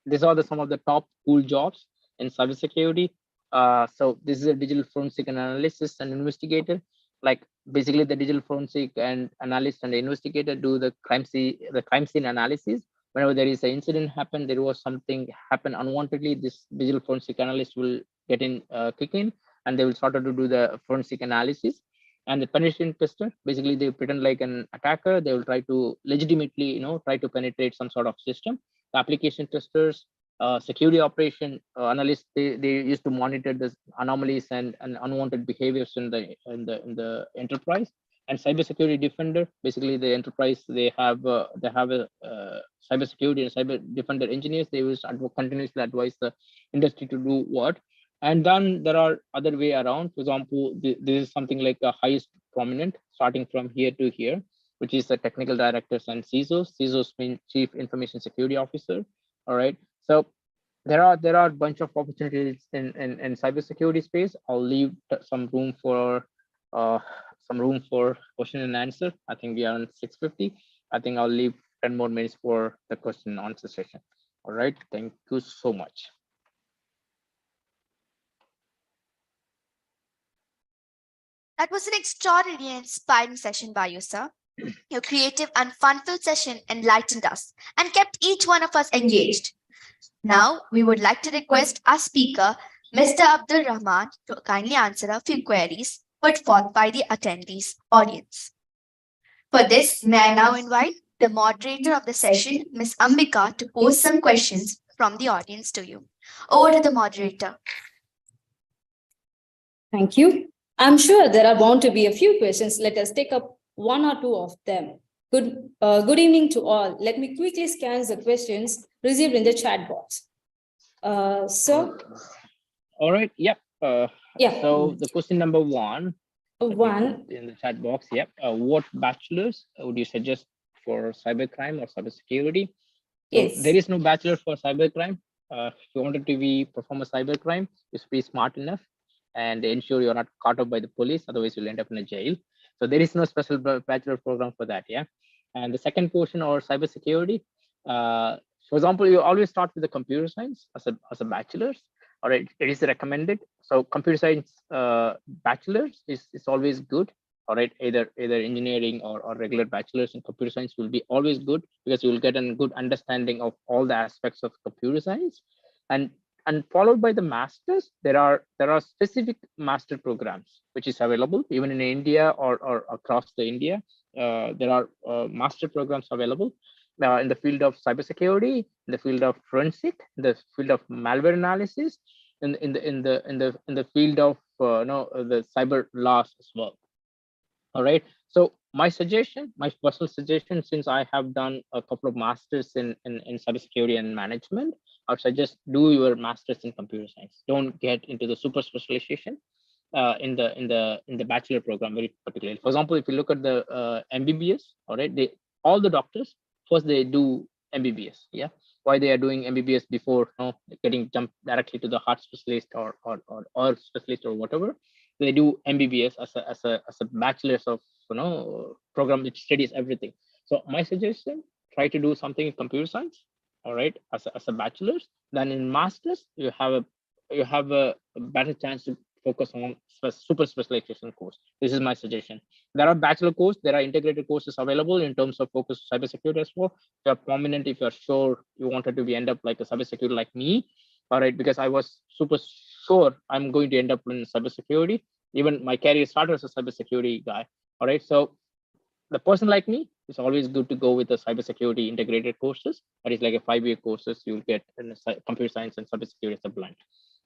These are some of the top cool jobs in cybersecurity. So this is a digital forensic analysis and investigator. Like basically the digital forensic and analyst and the investigator do the crime scene analysis. Whenever there is an incident happen, there was something happen unwantedly, this digital forensic analyst will get in, kick in, and they will start to do the forensic analysis. And the penetration tester, basically they pretend like an attacker. They will try to legitimately, try to penetrate some sort of system. The application testers, security operation analysts, they used to monitor the anomalies and unwanted behaviors in the enterprise. And cybersecurity defender, basically the enterprise, they have a cybersecurity and cyber defender engineers. They will continuously advise the industry to do what. And then there are other way around. For example, this is something like a highest prominent, starting from here to here, which is the technical directors and CISOs. CISOs mean Chief Information Security Officer. All right. So there are a bunch of opportunities in cybersecurity space. I'll leave some room for question and answer. I think we are on 6:50. I think I'll leave 10 more minutes for the question and answer session. All right. Thank you so much. That was an extraordinary and inspiring session by you, sir. Your creative and fun-filled session enlightened us and kept each one of us engaged. Now, we would like to request our speaker, Mr. Abdul Rahman, to kindly answer a few queries put forth by the attendees audience. For this, may I now invite the moderator of the session, Ms. Ambika, to pose some questions from the audience to you. Over to the moderator. Thank you. I'm sure there are bound to be a few questions. Let us take up one or two of them. Good evening to all. Let me quickly scan the questions received in the chat box. So. All right. Yep. Yeah. So the question number one. In the chat box. Yep. What bachelors would you suggest for cybercrime or cybersecurity? So yes. There is no bachelor for cybercrime. If you wanted to perform a cybercrime, you should be smart enough and ensure you're not caught up by the police. Otherwise, you'll end up in a jail. So there is no special bachelor program for that. Yeah. And the second portion, or cybersecurity, for example, you always start with the computer science as a bachelor's. All right, it is recommended. So computer science bachelor's is always good. All right, either engineering or regular bachelor's in computer science will be always good, because you will get a good understanding of all the aspects of computer science. And followed by the masters, there are specific master programs which is available even in India or across the India. There are master programs available in the field of cybersecurity, in the field of forensic, in the field of malware analysis, in the field of the cyber laws as well. All right. So my suggestion, my personal suggestion, since I have done a couple of masters in cybersecurity and management, I would suggest do your masters in computer science. Don't get into the super specialization in the bachelor program very particularly. For example, if you look at the MBBS, all right, all the doctors first they do MBBS. Yeah, why they are doing MBBS before getting jumped directly to the heart specialist or specialist or whatever. They do MBBS as a bachelor's of program which studies everything. So my suggestion, try to do something in computer science, all right, as a bachelor's. Then in masters, you have a better chance to focus on super specialization course. This is my suggestion. There are bachelor courses, there are integrated courses available in terms of focus cybersecurity as well. If you're prominent, if you're sure you wanted to be end up like a cybersecurity like me, all right, because I was super sure I'm going to end up in cybersecurity. Even my career started as a cybersecurity guy. All right, so the person like me, it's always good to go with the cybersecurity integrated courses. That is like a 5-year courses you'll get in computer science and cybersecurity as a blend.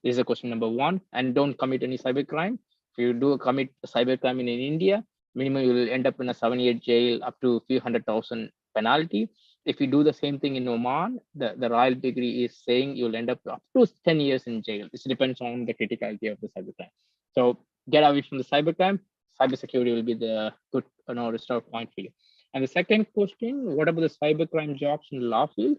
This is a question number 1. And don't commit any cybercrime. If you do commit a cybercrime in India, minimum you will end up in a 7-year jail up to a few 100,000 penalty. If you do the same thing in Oman, the royal degree is saying you'll end up to 10 years in jail. This depends on the criticality of the cybercrime. So get away from the cybercrime. Cybersecurity will be the good restore point for you. And the second question, what about the cybercrime jobs in the law field?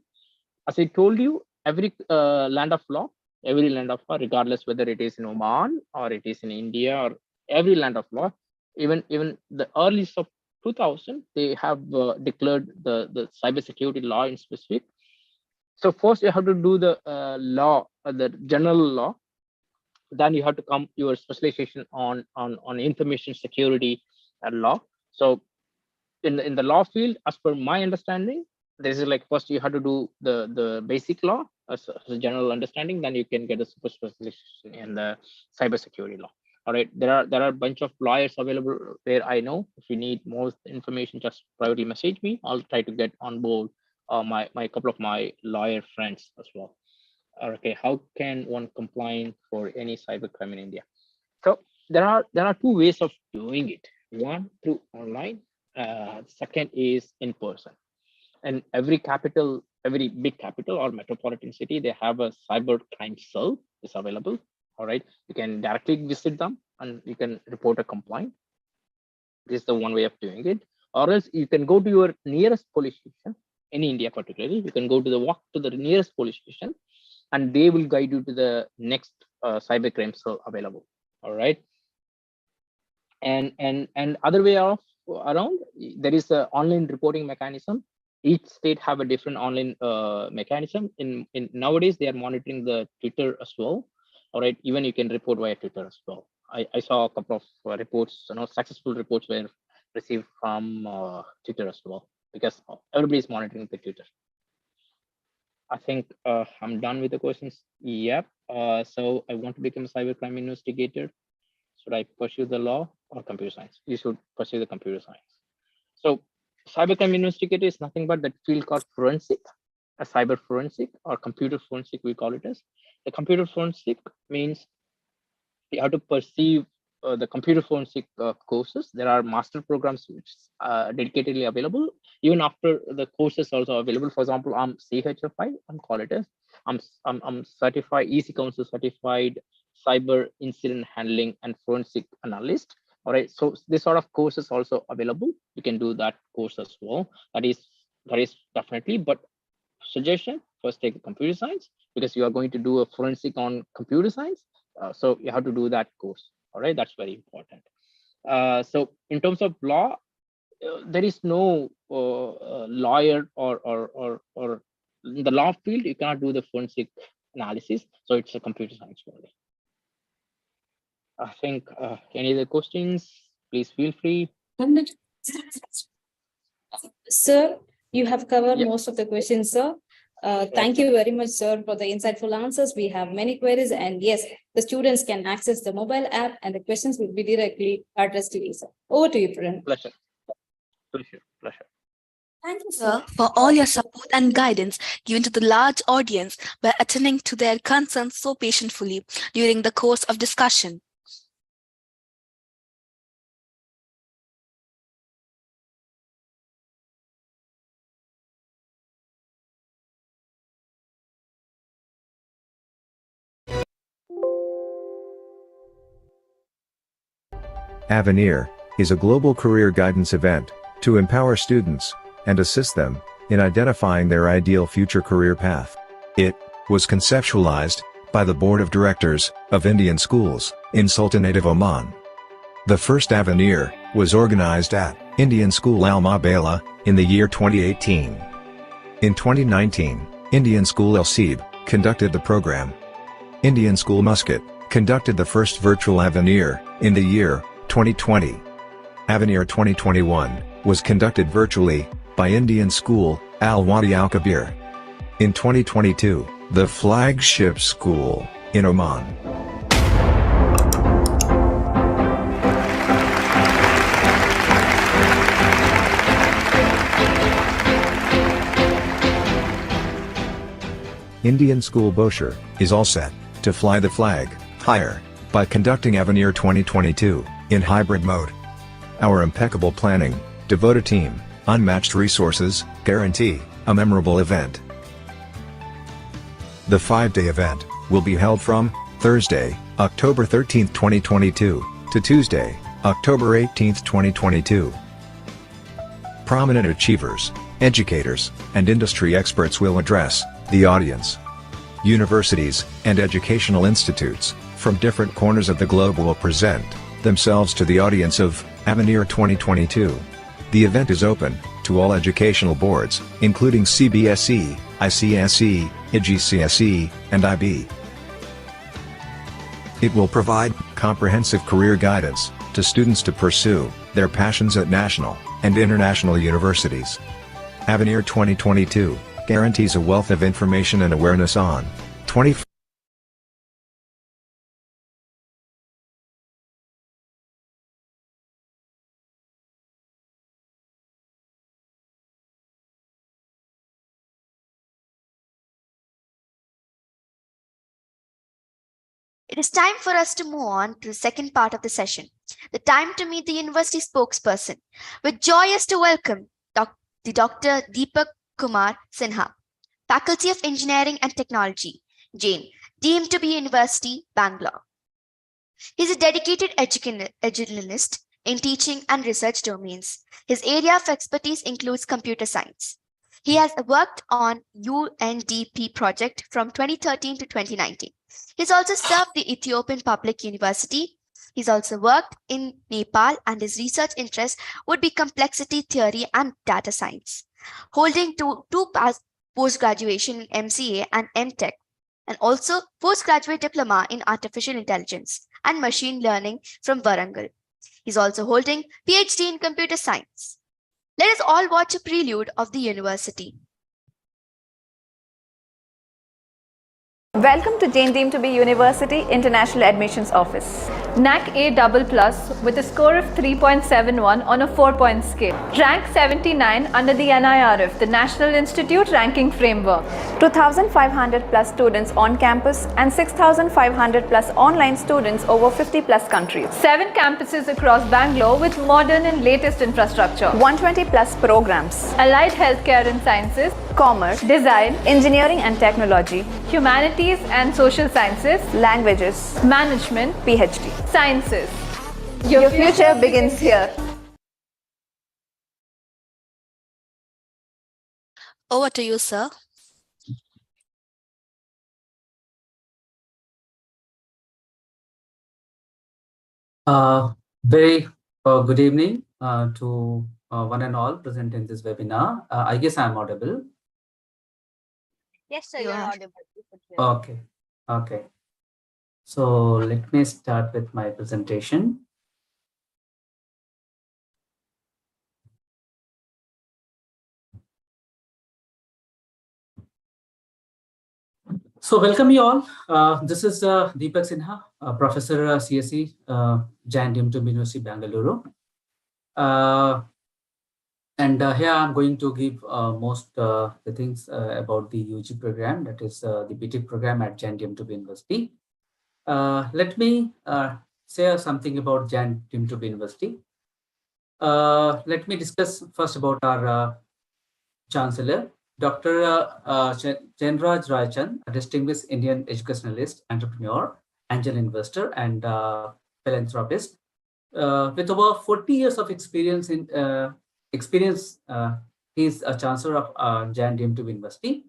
As I told you, every land of law, regardless whether it is in Oman or it is in India or every land of law, even the earliest of 2000, they have declared the cybersecurity law in specific. So first you have to do the law, the general law. Then you have to come your specialization on information security and law. So in the law field, as per my understanding, this is like first you have to do the basic law as a general understanding, then you can get a super specialization in the cybersecurity law. All right, there are a bunch of lawyers available where I know. If you need more information, just privately message me. I'll try to get on board my couple of my lawyer friends as well. Okay, how can one comply for any cybercrime in India? So there are 2 ways of doing it. One through online, second is in person. And every big capital or metropolitan city, they have a cyber crime cell is available. All right, you can directly visit them and you can report a complaint. This is the one way of doing it. Or else you can go to your nearest police station in India, particularly. You can walk to the nearest police station, and they will guide you to the next cybercrime cell available. All right. And other way around, there is an online reporting mechanism. Each state have a different online mechanism. In nowadays, they are monitoring the Twitter as well. All right, even you can report via Twitter as well. I saw a couple of reports, successful reports were received from Twitter as well, because everybody is monitoring the Twitter. I think I'm done with the questions. Yep. So I want to become a cybercrime investigator. Should I pursue the law or computer science? You should pursue the computer science. So cybercrime investigator is nothing but that field called forensic, a cyber forensic or computer forensic, we call it as. The computer forensic means you have to perceive the computer forensic courses. There are master programs which are dedicatedly available. Even after the courses also available. For example, I'm CHFI, I'm call it as. I'm certified, EC Council certified cyber incident handling and forensic analyst. All right, so this sort of courses also available. You can do that course as well. That is definitely, but suggestion, first take computer science, because you are going to do a forensic on computer science. So you have to do that course. All right, that's very important. So in terms of law, there is no lawyer or in the law field, you cannot do the forensic analysis. So it's a computer science only. I think any other questions, please feel free. Sir, you have covered most of the questions, sir. Thank you very much, sir, for the insightful answers. We have many queries, and yes, the students can access the mobile app and the questions will be directly addressed to you, sir. Over to you, Pran. Pleasure. Thank you, sir, for all your support and guidance given to the large audience by attending to their concerns so patiently during the course of discussion. Avenir is a global career guidance event to empower students and assist them in identifying their ideal future career path. It was conceptualized by the Board of Directors of Indian Schools in Sultanate of Oman. The first Avenir was organized at Indian School Al Mabala in the year 2018. In 2019, Indian School El Seeb conducted the program. Indian School Muscat conducted the first virtual Avenir in the year 2020. Avenir 2021 was conducted virtually by Indian School Al Wadi Al Kabir. In 2022, the flagship school in Oman. Indian School Bosher is all set to fly the flag higher by conducting Avenir 2022 in hybrid mode. Our impeccable planning, devoted team, unmatched resources guarantee a memorable event. The 5-day event will be held from Thursday, October 13, 2022 to Tuesday, October 18, 2022. Prominent achievers, educators, and industry experts will address the audience. Universities and educational institutes from different corners of the globe will present themselves to the audience of Avenir 2022. The event is open to all educational boards, including CBSE, ICSE, IGCSE, and IB. It will provide comprehensive career guidance to students to pursue their passions at national and international universities. Avenir 2022 guarantees a wealth of information and awareness on 20. It is time for us to move on to the second part of the session, the time to meet the university spokesperson. We're joyous to welcome Dr. Deepak Kumar Sinha, Faculty of Engineering and Technology, Jain, deemed to be University, Bangalore. He's a dedicated educationalist in teaching and research domains. His area of expertise includes computer science. He has worked on UNDP project from 2013 to 2019. He's also served the Ethiopian Public University. He's also worked in Nepal, and his research interests would be complexity theory and data science. Holding two post-graduation in MCA and MTech, and also postgraduate diploma in artificial intelligence and machine learning from Warangal. He's also holding PhD in computer science. Let us all watch a prelude of the university. Welcome to Jain deemed to be University International Admissions Office. NAC A++ with a score of 3.71 on a 4-point scale. Rank 79 under the NIRF, the National Institute Ranking Framework. 2,500 plus students on campus and 6,500 plus online students over 50 plus countries. 7 campuses across Bangalore with modern and latest infrastructure. 120 plus programs. Allied healthcare and sciences, commerce, design, engineering and technology, humanities and social sciences, languages, management, PhD, sciences. Your future begins here. Over to you, sir. Very good evening to one and all present in this webinar. I guess I'm audible. Yes, sir, you're audible. Okay. Okay. So let me start with my presentation. So welcome you all. This is Deepak Sinha, Professor CSE, Jain deemed to be University, Bangalore. And here I'm going to give most the things about the UG program, that is the BTech program at Jain deemed to be University. Let me say something about Jain deemed to be University. Let me discuss first about our Chancellor, Dr. Jainraj Raichan, a distinguished Indian educationalist, entrepreneur, angel investor, and philanthropist. With over 40 years of experience he's a chancellor of Jain University.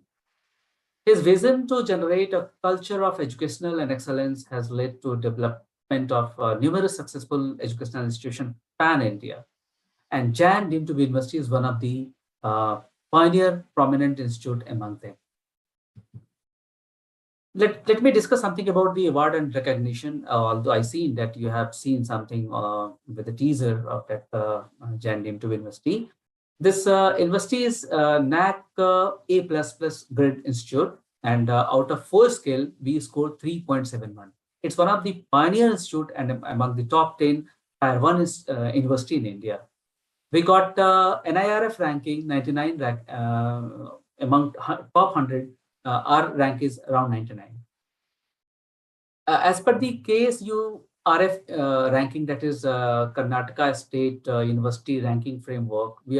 His vision to generate a culture of educational and excellence has led to development of numerous successful educational institutions pan-India. And Jain University is one of the pioneer prominent institute among them. Let me discuss something about the award and recognition, although I see that you have seen something with the teaser of that Jain University. This university is NAC A++ grade institute, and out of 4 scale, we scored 3.71. It's one of the pioneer institute and among the top 10 Tier 1 university in India. We got NIRF ranking 99 rank, among top 100. Our rank is around 99. As per the KSU RF ranking, that is Karnataka State University ranking framework, we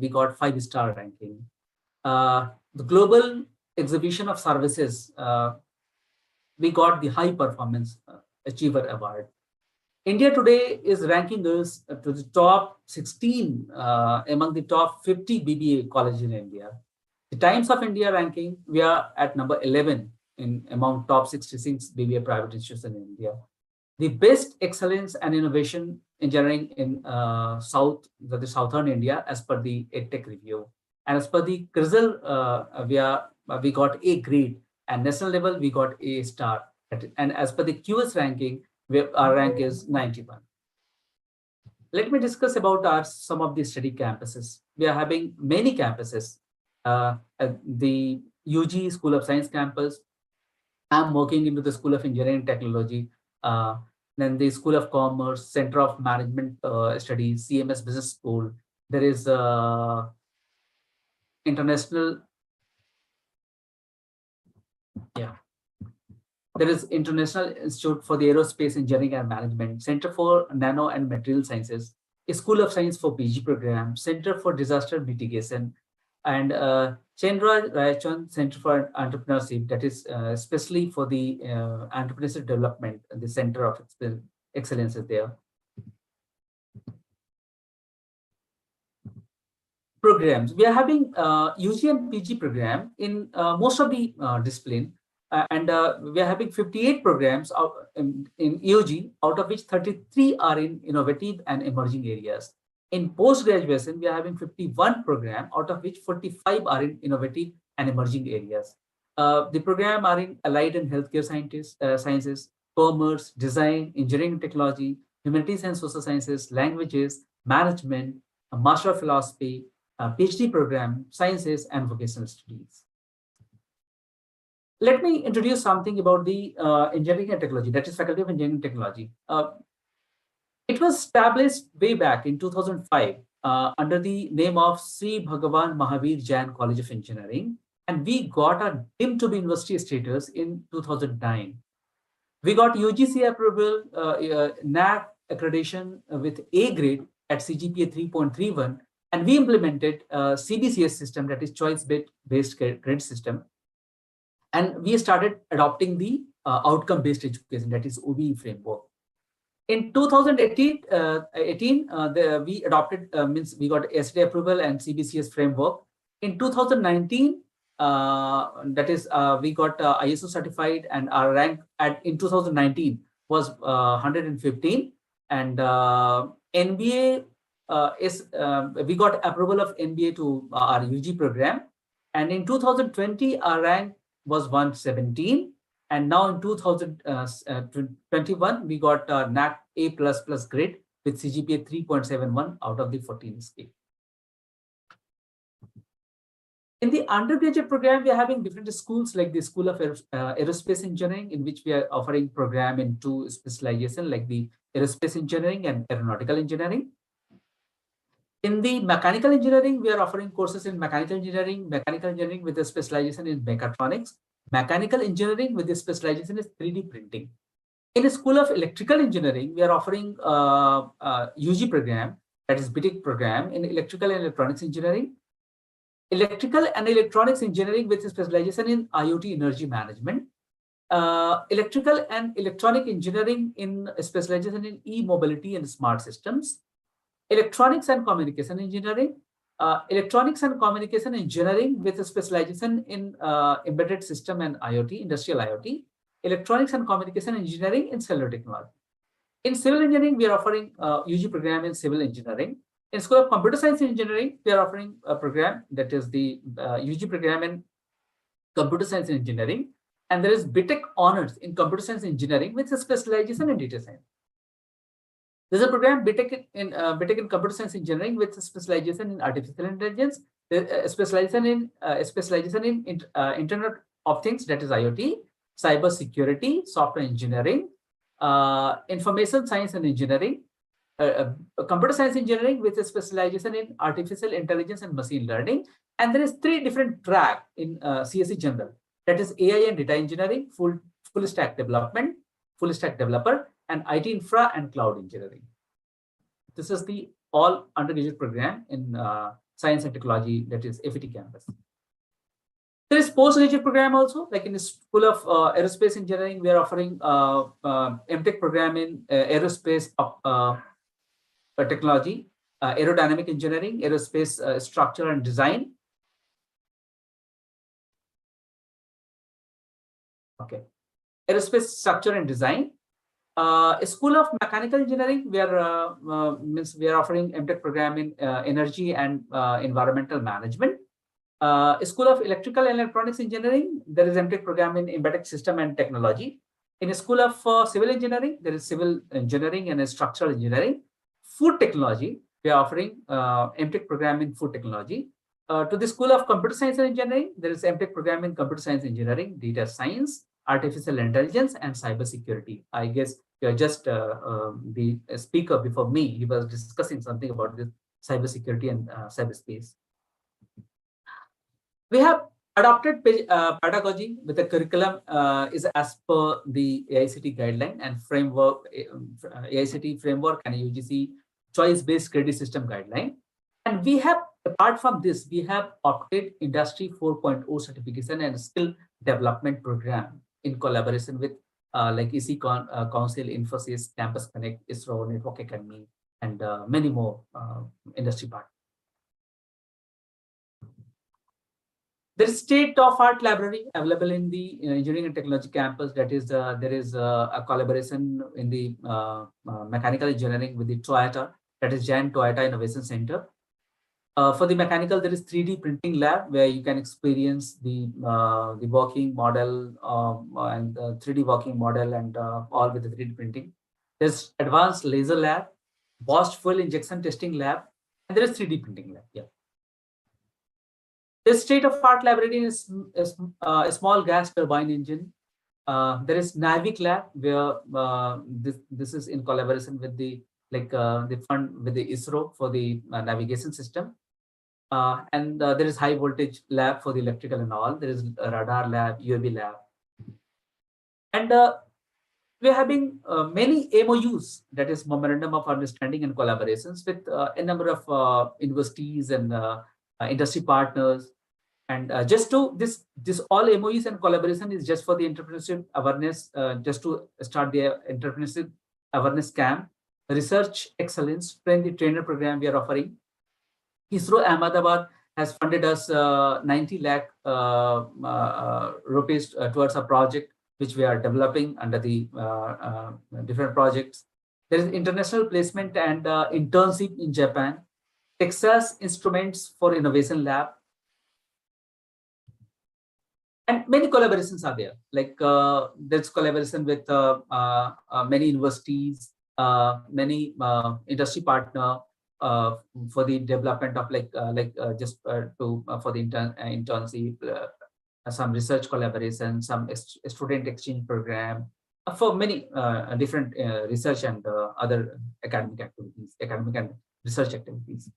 got 5-star ranking. The global exhibition of services, we got the high performance achiever award. India today is ranking us to the top 16 among the top 50 BBA colleges in India. The Times of India ranking, we are at number 11 in among top 66 BBA private institutions in India. The best excellence and innovation engineering in southern India as per the EdTech review. And as per the CRISL, we got A grade, and national level we got A star. And as per the QS ranking, our rank is 91. Let me discuss about some of the study campuses. We are having many campuses. The UG School of Science campus. I'm working into the School of Engineering and Technology. Then the School of Commerce, Center of Management Studies, CMS Business School. There is International Institute for the Aerospace Engineering and Management, Center for Nano and Material Sciences, a School of Science for PG program, Center for Disaster Mitigation, and Chandra Rayachand Center for Entrepreneurship, that is especially for the entrepreneurship development, the Center of Excellence is there. Programs, we are having UG and PG program in most of the discipline. And we are having 58 programs in UG, out of which 33 are in innovative and emerging areas. In post-graduation, we are having 51 programs, out of which 45 are in innovative and emerging areas. The program are in allied and healthcare sciences, commerce, design, engineering and technology, humanities and social sciences, languages, management, a Master of Philosophy, PhD program, sciences and vocational studies. Let me introduce something about the engineering and technology, that is Faculty of Engineering and Technology. It was established way back in 2005 under the name of Sri Bhagavan Mahavir Jain College of Engineering, and we got a deemed to be university status in 2009. We got UGC approval, NAC accreditation with A grade at CGPA 3.31, and we implemented CBCS system, that is choice-based grade system. And we started adopting the outcome-based education, that is OBE framework. In 2018, we adopted, means we got SD approval and CBCS framework. In 2019, that is, we got ISO certified, and our rank in 2019 was 115. And NBA we got approval of NBA to our UG program. And in 2020, our rank was 117, and now in 2021 we got NAC A++ grade with CGPA 3.71 out of the 14 scale. In the undergraduate program, we are having different schools like the School of Aerospace Engineering, in which we are offering program in 2 specializations like the Aerospace Engineering and Aeronautical Engineering. In the mechanical engineering, we are offering courses in mechanical engineering with a specialization in mechatronics, mechanical engineering with a specialization in 3D printing. In the School of Electrical Engineering, we are offering UG program, that is BTech program in electrical and electronics engineering, electrical and electronics engineering with a specialization in IoT energy management, electrical and electronic engineering in specialization in e-mobility and smart systems, electronics and communication engineering, electronics and communication engineering with a specialization in embedded system and IoT, industrial IoT, electronics and communication engineering in cellular technology. In civil engineering, we are offering UG program in civil engineering. In School of Computer Science Engineering, we are offering a program that is the UG program in Computer Science Engineering. And there is BTech Honors in Computer Science Engineering with a specialization in data science. There's a program BTech in Computer Science Engineering with a specialization in artificial intelligence, specialization in Internet of Things, that is IoT, cyber security, software engineering, information science and engineering, computer science engineering with a specialization in artificial intelligence and machine learning. And there is 3 different tracks in CSE General. That is AI and data engineering, full stack development, full stack developer, and IT infra and cloud engineering. This is the all undergraduate program in science and technology, that is FET campus. There is postgraduate program also, like in the School of Aerospace Engineering, we are offering MTech program in aerospace technology, aerodynamic engineering, aerospace structure and design. Okay, aerospace structure and design. A School of Mechanical Engineering, we are offering MTech program in energy and environmental management. A School of Electrical and Electronics Engineering, there is MTech program in embedded system and technology. In a School of Civil Engineering, there is civil engineering and structural engineering. Food technology, we are offering MTech program in food technology. To the School of Computer Science and Engineering, there is MTech program in computer science engineering, data science, artificial intelligence, and cyber security. I guess you're just the speaker before me. He was discussing something about this cyber security and cyberspace. We have adopted pedagogy with the curriculum is as per the AICTE guideline and framework, AICTE framework and UGC choice-based credit system guideline. And we have, apart from this, we have opted Industry 4.0 certification and skill development program in collaboration with like EC Council, Infosys, Campus Connect, ISRO, Network Academy, and many more industry partners. There is state-of-art library available in the engineering and technology campus. That is, there is a collaboration in the mechanical engineering with the Toyota, that is Jain Toyota Innovation Center. For the mechanical, there is 3D printing lab where you can experience the working model and 3D working model and all with the 3D printing. There's advanced laser lab, Bosch fuel injection testing lab, and there is 3D printing lab. Yeah. The state-of-art laboratory is a small gas turbine engine. There is Navig lab where this is in collaboration with the fund with the ISRO for the navigation system. And there is high voltage lab for the electrical and all. There is a radar lab, UAV lab. And we are having many MOUs, that is memorandum of understanding and collaborations with a number of universities and industry partners. And just to this all MOUs and collaboration is just for the entrepreneurship awareness, just to start the entrepreneurship awareness camp, research excellence, train the trainer program we are offering. ISRO Ahmedabad has funded us 90 lakh rupees towards a project which we are developing under the different projects. There is international placement and internship in Japan, Texas Instruments for Innovation Lab. And many collaborations are there, like there's collaboration with many universities, many industry partner for the development of for the internship, some research collaboration, some student exchange program, for many different research and other academic activities, academic and research activities.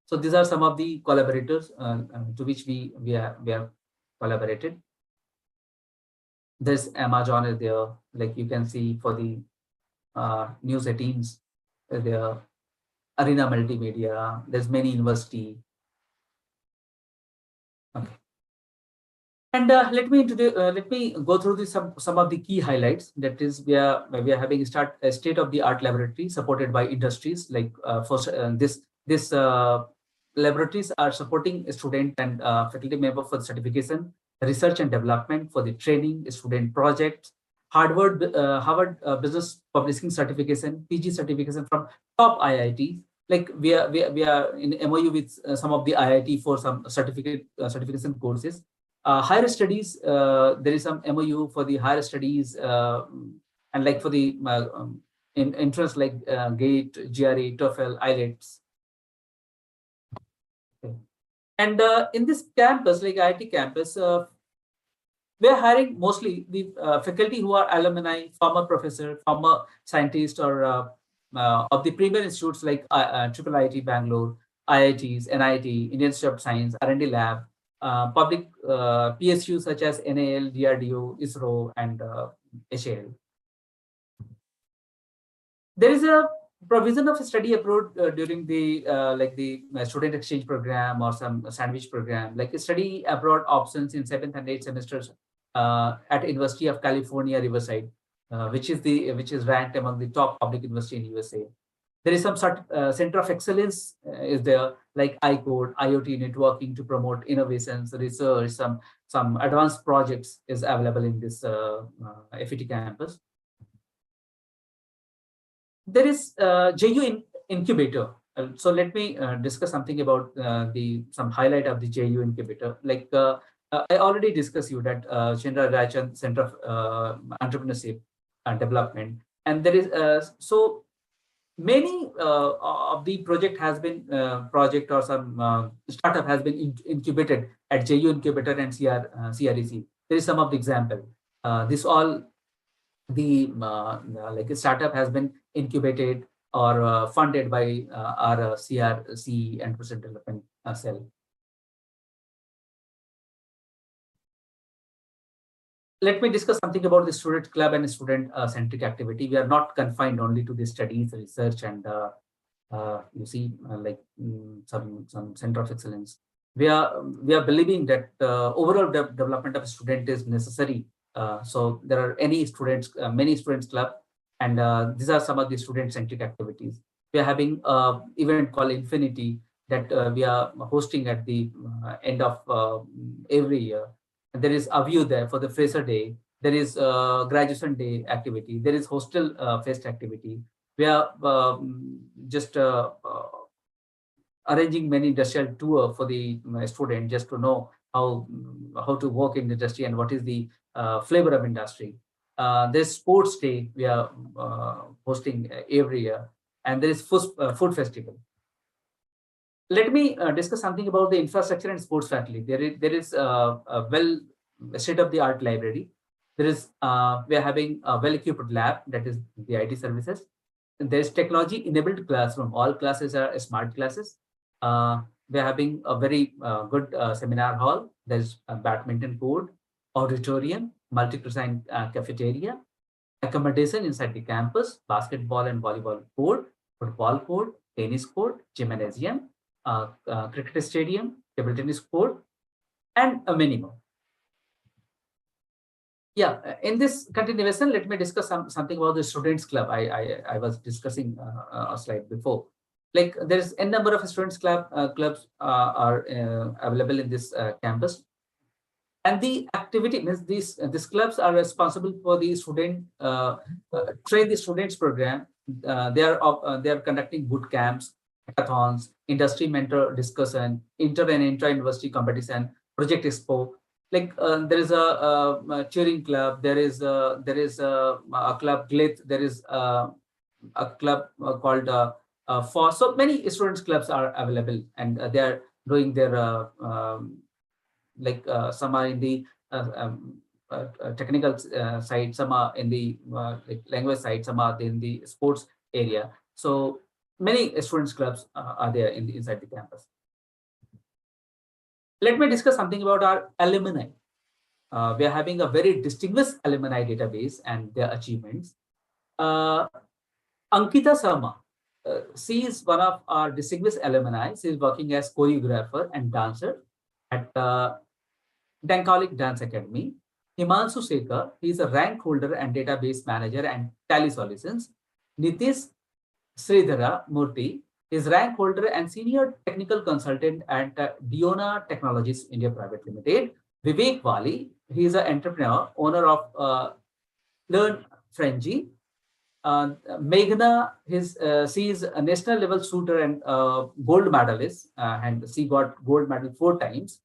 So these are some of the collaborators to which we have collaborated. This Amazon is there, like you can see for the news 18s, there Arena Multimedia, there's many university. Okay. And let me go through some of the key highlights. That is, we are having a state-of-the-art laboratory supported by industries. Like this laboratories are supporting student and faculty member for certification, research and development, for the training, student projects, Harvard Business Publishing certification, PG certification from top IIT. Like we are in MOU with some of the IIT for some certification courses. Higher studies, there is some MOU for the higher studies, and like for the in entrance like GATE, GRE, TOEFL, IELTS. Okay. And in this campus, like IIT campus, we are hiring mostly the faculty who are alumni, former professor, former scientist, or of the premier institutes like Triple IIT Bangalore, IITs, NIT, Indian Institute of Science, R&D Lab, public PSUs such as NAL, DRDO, ISRO, and HAL. There is a provision of study abroad during the like the student exchange program or some sandwich program, like study abroad options in 7th and 8th semesters at University of California, Riverside, which is ranked among the top public university in USA. There is some center of excellence is there, like iCode, IoT networking to promote innovations, research, some advanced projects is available in this FET campus. There is JU incubator. So let me discuss something about some highlight of the JU incubator. Like I already discussed you that Chandra Rajchandra Center of Entrepreneurship and Development, and there is so many of the project has been project or some startup has been incubated at JU incubator and CREC. There is some of the example. This all the like a startup has been incubated or funded by our CRC and Research Development cell. Let me discuss something about the student club and student centric activity. We are not confined only to the studies, research, and you see like some center of excellence. We are believing that overall development of a student is necessary. So there are many students club, and these are some of the student centric activities. We are having event called Infinity that we are hosting at the end of every year. And there is a view there for the fresher day. There is graduation day activity. There is hostel fest activity. We are just arranging many industrial tour for the student just to know how to work in the industry and what is the flavor of industry. There's sports day we are hosting every year, and there is food festival. Let me discuss something about the infrastructure and sports faculty. There is a well state-of-the-art library. There is we are having a well-equipped lab, that is the IT services. And there is technology-enabled classroom. All classes are smart classes. We are having a very good seminar hall. There's a badminton court, auditorium, multi-cuisine cafeteria, accommodation inside the campus, basketball and volleyball court, football court, tennis court, gymnasium, cricket stadium, table tennis court, and many more. Yeah, in this continuation, let me discuss something about the students club. I was discussing a slide before. Like there is a number of students clubs are available in this campus, and the activity means these clubs are responsible for the student train the students program. They are conducting boot camps, hackathons, industry mentor discussion, inter and intra-university competition, project expo. Like there is a cheering club, there is a club GLIT, there is a club called for. So many students clubs are available, and they are doing their like some are in the technical side, some are in the like language side, some are in the sports area. So many students clubs are there inside the campus. Let me discuss something about our alumni. We are having a very distinguished alumni database and their achievements. Ankita Sharma, she is one of our distinguished alumni. She is working as choreographer and dancer at Dankalik Dance Academy. Himanshu Sekhar, he is a rank holder and database manager and Tally Solutions. Nitish Sridhara Murthy is rank holder and senior technical consultant at Diona Technologies India Private Limited. Vivek Wali, he is an entrepreneur, owner of Learn Frenzy. Meghna, she is a national level shooter and gold medalist, and she got gold medal 4 times.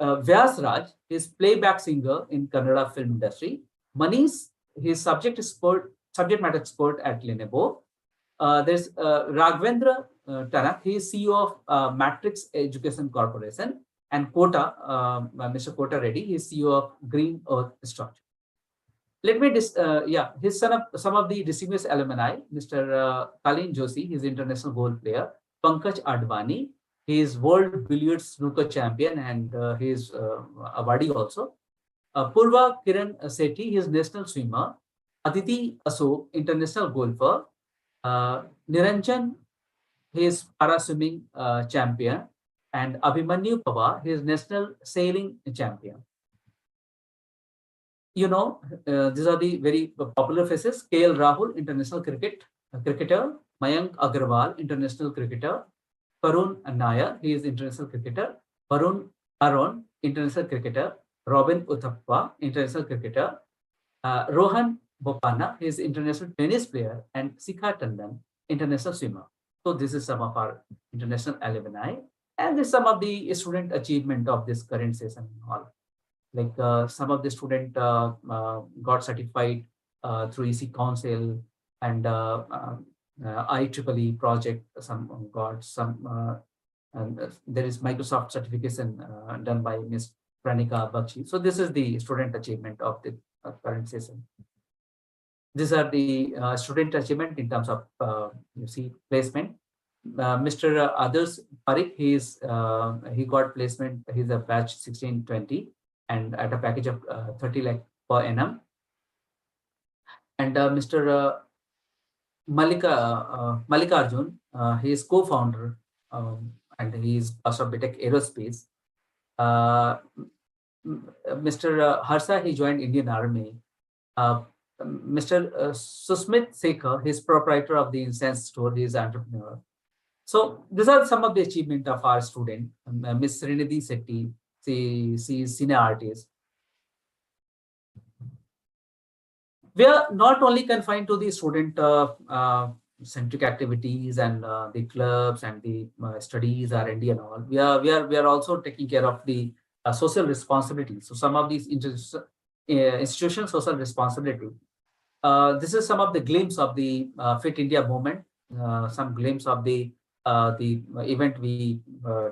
Vyas Raj is playback singer in Kannada film industry. Manish, his subject matter expert at Lenovo. There's Raghavendra Tanak, he is CEO of Matrix Education Corporation, and Kota, Mr. Kota Reddy, he is CEO of Green Earth Structure. Let me his some of the distinguished alumni, Mr. Kalin Joshi, he is international gold player. Pankaj Advani, he is world billiards snooker champion, and he is awardee also. Purva Kiran Sethi, he is national swimmer. Aditi Asok, international golfer. Niranjan, he is para swimming champion, and Abhimanyu Pawar, he is national sailing champion. You know, these are the very popular faces. KL Rahul, international cricketer. Mayank Agarwal, international cricketer. Karun Nair, he is international cricketer. Varun Aron, international cricketer. Robin Uthappa, international cricketer. Rohan Bopana, he is international tennis player. And Sikha Tandon, international swimmer. So this is some of our international alumni. And this is some of the student achievement of this current session. Like some of the student got certified through EC Council and IEEE project. Some got some, and there is Microsoft certification done by Ms. Pranika Bakshi. So this is the student achievement of the current session. These are the student achievement in terms of you see placement. Mr. Adarsh Parikh, he got placement. He's a batch 1620. And at a package of 30 lakh per annum. And Mr. Mallikarjun, he is co-founder and he is also BTech Aerospace. Mr. Harsha, he joined Indian Army. Mr. Susmit Sekhar, he is proprietor of the incense store, he is an entrepreneur. So these are some of the achievement of our student. Ms. Srinidhi Sethi, she is senior artist. We are not only confined to the student centric activities and the clubs and the studies, R&D and all. We are also taking care of the social responsibility. So some of these institutional social responsibility. This is some of the glimpse of the Fit India movement. Some glimpse of the event we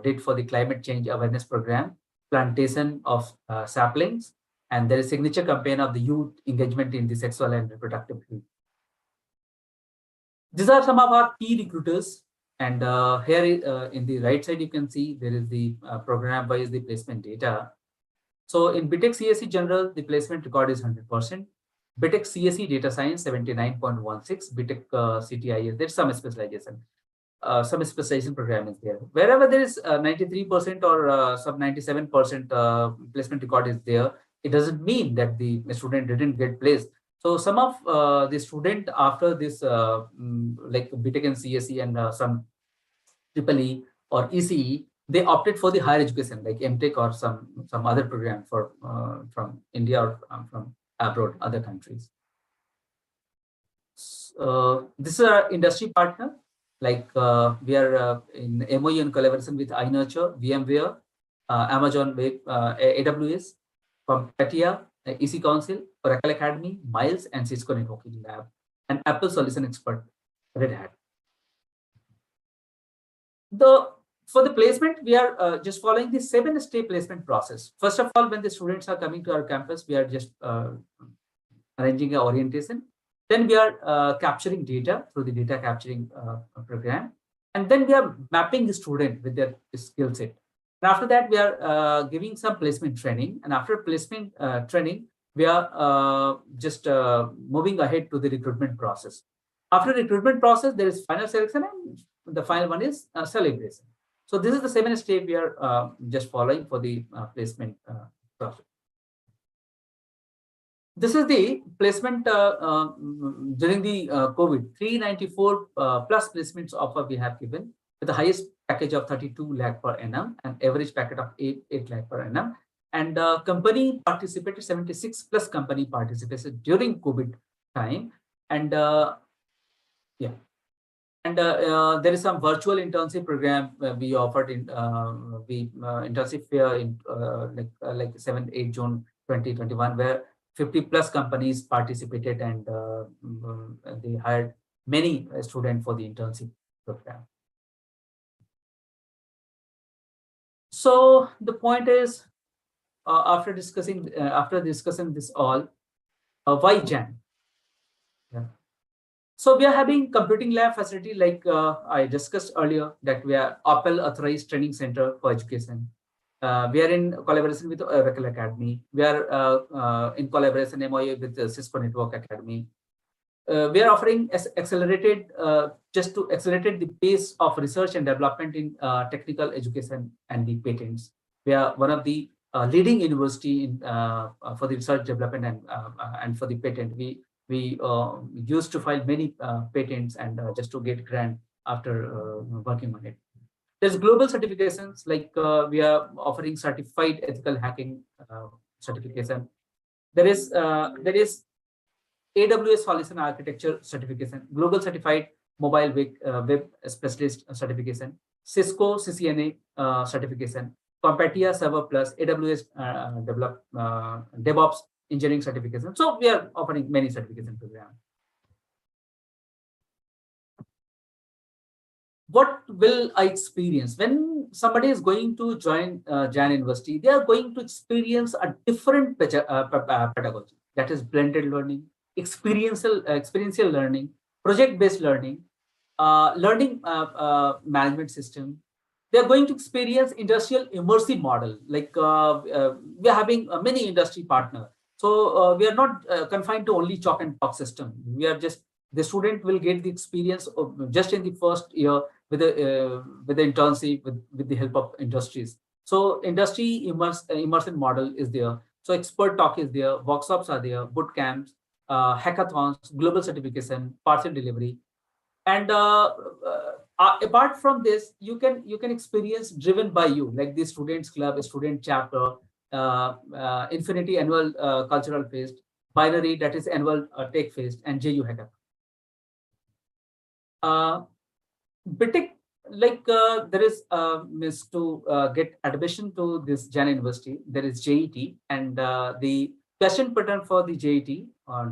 did for the climate change awareness program. Plantation of saplings, and there is signature campaign of the youth engagement in the sexual and reproductive health. These are some of our key recruiters, and here in the right side you can see there is the program wise the placement data. So in BTech CSE General, the placement record is 100%. BTech CSE Data Science 79.16. BTech CTIS, there's some specialization. Some specialization program is there. Wherever there is 93% or sub 97% placement record is there, it doesn't mean that the student didn't get placed. So some of the student after this like BTech and CSE and some EEE or ECE, they opted for the higher education like MTech or some other program for from India or from abroad, other countries. This is our industry partner. Like we are in MOU in collaboration with iNurture, VMware, Amazon Web, AWS, from Katia, EC Council, Oracle Academy, Miles, and Cisco Networking Lab, and Apple Solution Expert, Red Hat. For the placement, we are just following the 7-step placement process. First of all, when the students are coming to our campus, we are just arranging an orientation. Then we are capturing data through the data capturing program. And then we are mapping the student with their skill set. And after that, we are giving some placement training. And after placement training, we are just moving ahead to the recruitment process. After recruitment process, there is final selection, and the final one is celebration. So this is the 7th step we are just following for the placement This is the placement during the COVID. 394 plus placements offer we have given, with the highest package of 32 lakh per annum and average packet of 8 lakh per annum. And company participated, 76 plus company participated during COVID time. And yeah. And there is some virtual internship program we offered in internship fair in like 7-8 June 2021, where 50 plus companies participated, and they hired many students for the internship program. So the point is, after discussing this all, why Jain? Yeah. So we are having computing lab facility, like I discussed earlier, that we are Apple authorized training center for education. We are in collaboration with VIVEK Academy. We are in collaboration MOU with the Cisco Network Academy. We are offering accelerated, just to accelerate the pace of research and development in technical education and the patents. We are one of the leading university in for the research development and for the patent. We used to file many patents and just to get grant after working on it. There's global certifications, like we are offering certified ethical hacking certification. There is AWS solution architecture certification, global certified mobile web specialist certification, Cisco CCNA certification, Competia Server Plus, AWS DevOps engineering certification. So we are offering many certification programs. What will I experience when somebody is going to join Jain University? They are going to experience a different pedagogy, that is blended learning, experiential learning, project-based learning, learning management system. They are going to experience industrial immersive model, like we are having many industry partners. So we are not confined to only chalk and talk system. We are just, the student will get the experience of just in the first year with the internship with the help of industries. So industry immersive model is there. So expert talk is there, workshops are there, boot camps, hackathons, global certification, parcel delivery. And apart from this, you can experience driven by you, like the students club, student chapter, Infinity annual cultural fest, Binary, that is annual tech fest, and JU hackathon. BTech, like there is means to get admission to this Jain University, there is JET, and the question pattern for the JET,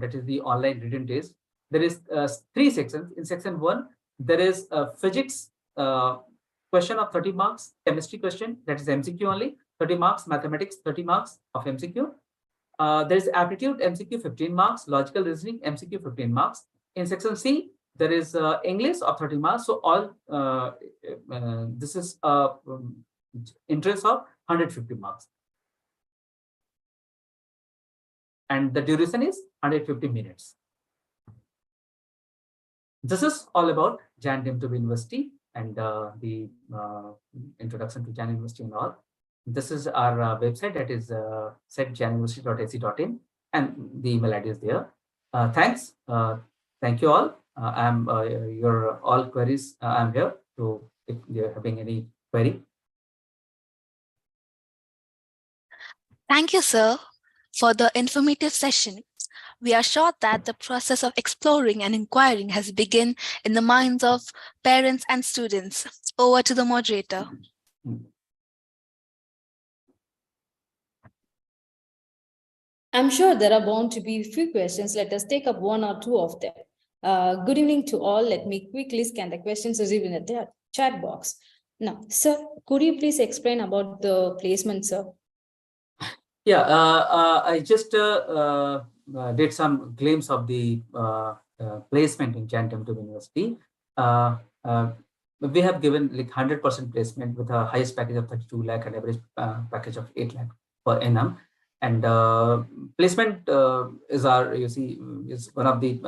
that is the online written test. There is 3 sections. In section 1, there is physics question of 30 marks, chemistry question, that is MCQ only, 30 marks, mathematics 30 marks of MCQ. There is aptitude MCQ 15 marks, logical reasoning MCQ 15 marks. In section C, there is English of 30 marks. So all this is interest of 150 marks. And the duration is 150 minutes. This is all about Jain University and the introduction to Jain University and all. This is our website, that is setjainuniversity.ac.in, and the email ID is there. Thanks. Thank you all. I'm your all queries. I'm here to, if you're having any query. Thank you, sir, for the informative session. We are sure that the process of exploring and inquiring has begun in the minds of parents and students. Over to the moderator. I'm sure there are bound to be a few questions. Let us take up 1 or 2 of them. Good evening to all. Let me quickly scan the questions received in the chat box. Now, sir, could you please explain about the placement, sir? Yeah, I just did some glimpse of the placement in Jain University. We have given like 100% placement with a highest package of 32 lakh and average package of 8 lakh per annum. And placement is our, is one of the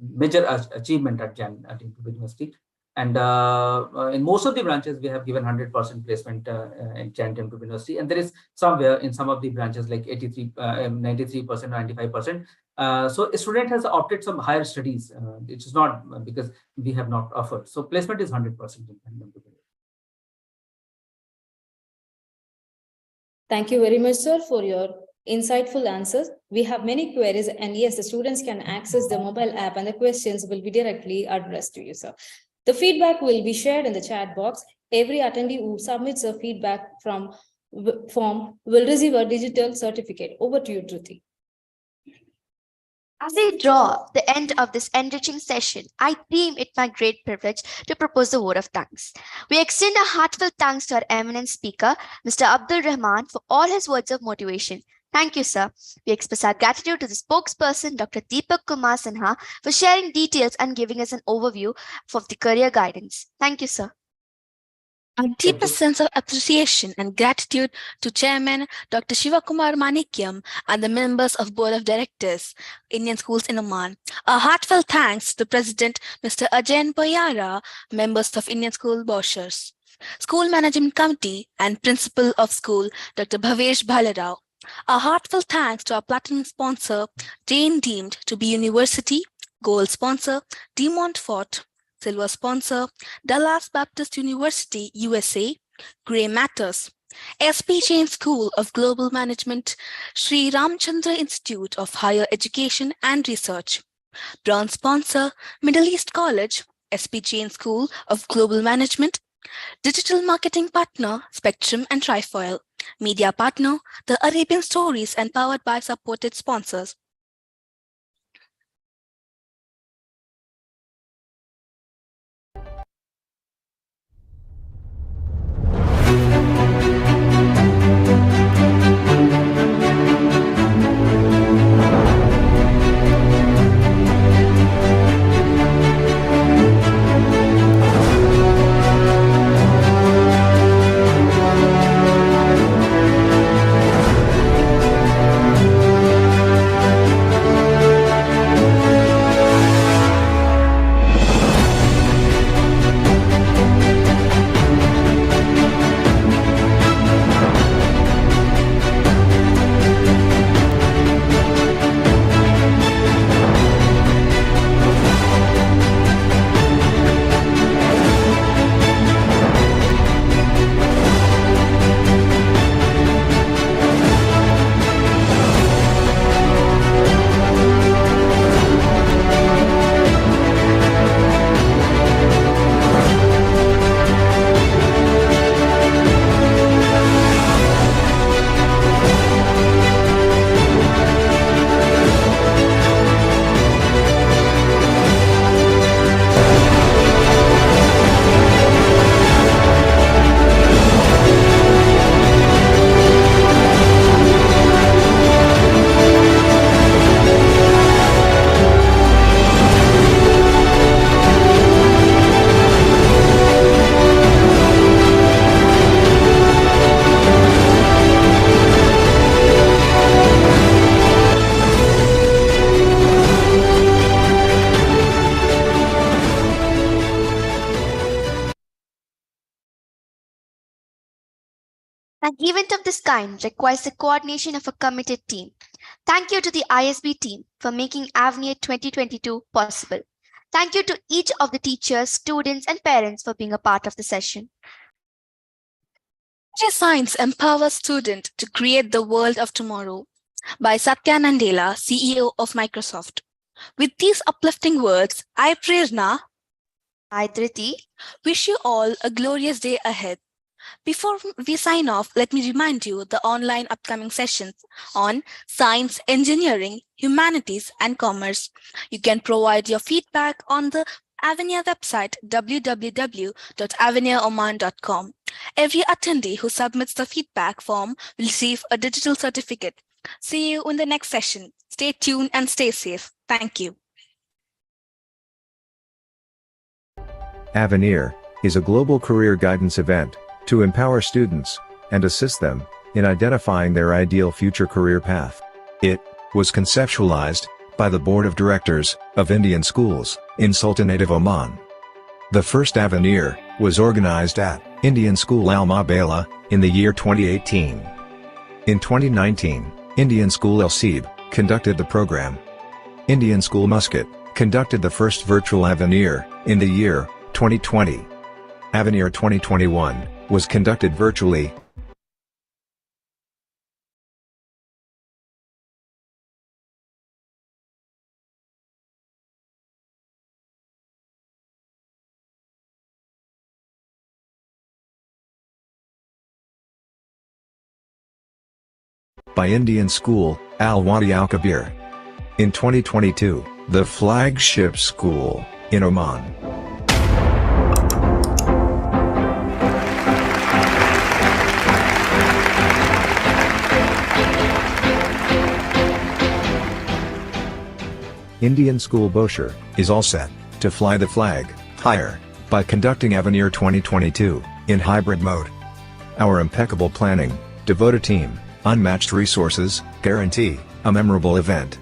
major achievement at Jain University. And in most of the branches, we have given 100% placement in Jain University. And there is somewhere in some of the branches like 83, 93%, 95%. So a student has opted some higher studies. It is not because we have not offered. So placement is 100% in Jain University. Thank you very much, sir, for your insightful answers. We have many queries, and yes, the students can access the mobile app and the questions will be directly addressed to you, sir. The feedback will be shared in the chat box. Every attendee who submits a feedback form will receive a digital certificate. Over to you, Dhruti. As we draw the end of this enriching session, I deem it my great privilege to propose the vote of thanks. We extend a heartfelt thanks to our eminent speaker, Mr. Abdul Rahman, for all his words of motivation. Thank you, sir. We express our gratitude to the spokesperson, Dr. Deepak Kumar Sinha, for sharing details and giving us an overview of the career guidance. Thank you, sir. Our deepest sense of appreciation and gratitude to Chairman Dr. Shivakumar Manikyam and the members of Board of Directors, Indian Schools in Oman. A heartfelt thanks to President Mr. Jain, members of Indian School Boshers, School Management Committee and Principal of School Dr. Bhavesh Bhalarao. A heartfelt thanks to our platinum sponsor, Jain deemed to be University, gold sponsor, De Montfort, silver sponsor, Dallas Baptist University, USA, Grey Matters, SP Jain School of Global Management, Sri Ramchandra Institute of Higher Education and Research, bronze sponsor, Middle East College, SP Jain School of Global Management, digital marketing partner, Spectrum and Trifoil, media partner, The Arabian Stories, and powered by supported sponsors. An event of this kind requires the coordination of a committed team. Thank you to the ISB team for making AVNIATE 2022 possible. Thank you to each of the teachers, students, and parents for being a part of the session. AI Science empowers students to create the world of tomorrow by Satya Nadella, CEO of Microsoft. With these uplifting words, I, Prerna, I, Dhriti, wish you all a glorious day ahead. Before we sign off, let me remind you the online upcoming sessions on science, engineering, humanities, and commerce. You can provide your feedback on the Avenir website, www.avenioman.com. Every attendee who submits the feedback form will receive a digital certificate. See you in the next session. Stay tuned and stay safe. Thank you. Avenir is a global career guidance event to empower students and assist them in identifying their ideal future career path. It was conceptualized by the Board of Directors of Indian Schools in Sultanate of Oman. The first Avenir was organized at Indian School Al Mabala in the year 2018. In 2019, Indian School El Seeb conducted the program. Indian School Muscat conducted the first virtual Avenir in the year 2020. Avenir 2021 was conducted virtually. By Indian School, Al Wadi Al Kabir. In 2022, the flagship school in Oman. Indian School Bosher is all set to fly the flag higher by conducting Avenir 2022 in hybrid mode. Our impeccable planning, devoted team, unmatched resources guarantee a memorable event.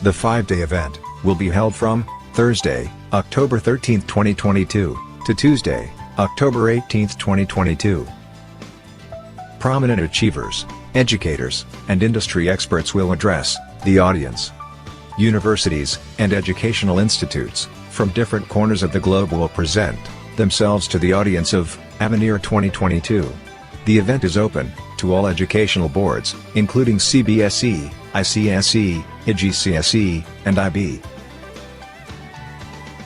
The 5-day event will be held from Thursday, October 13, 2022 to Tuesday, October 18, 2022. Prominent achievers, educators, and industry experts will address the audience. Universities and educational institutes from different corners of the globe will present themselves to the audience of Avenir 2022. The event is open to all educational boards, including CBSE, ICSE, IGCSE, and IB.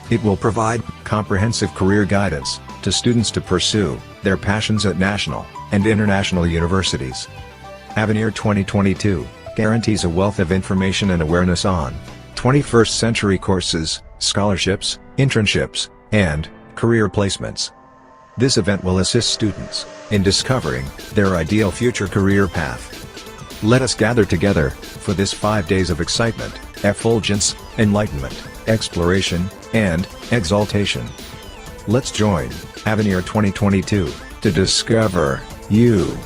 It will provide comprehensive career guidance to students to pursue their passions at national and international universities. Avenir 2022 guarantees a wealth of information and awareness on 21st century courses, scholarships, internships, and career placements. This event will assist students in discovering their ideal future career path. Let us gather together for this 5 days of excitement, effulgence, enlightenment, exploration, and exaltation. Let's join Avenir 2022 to discover you.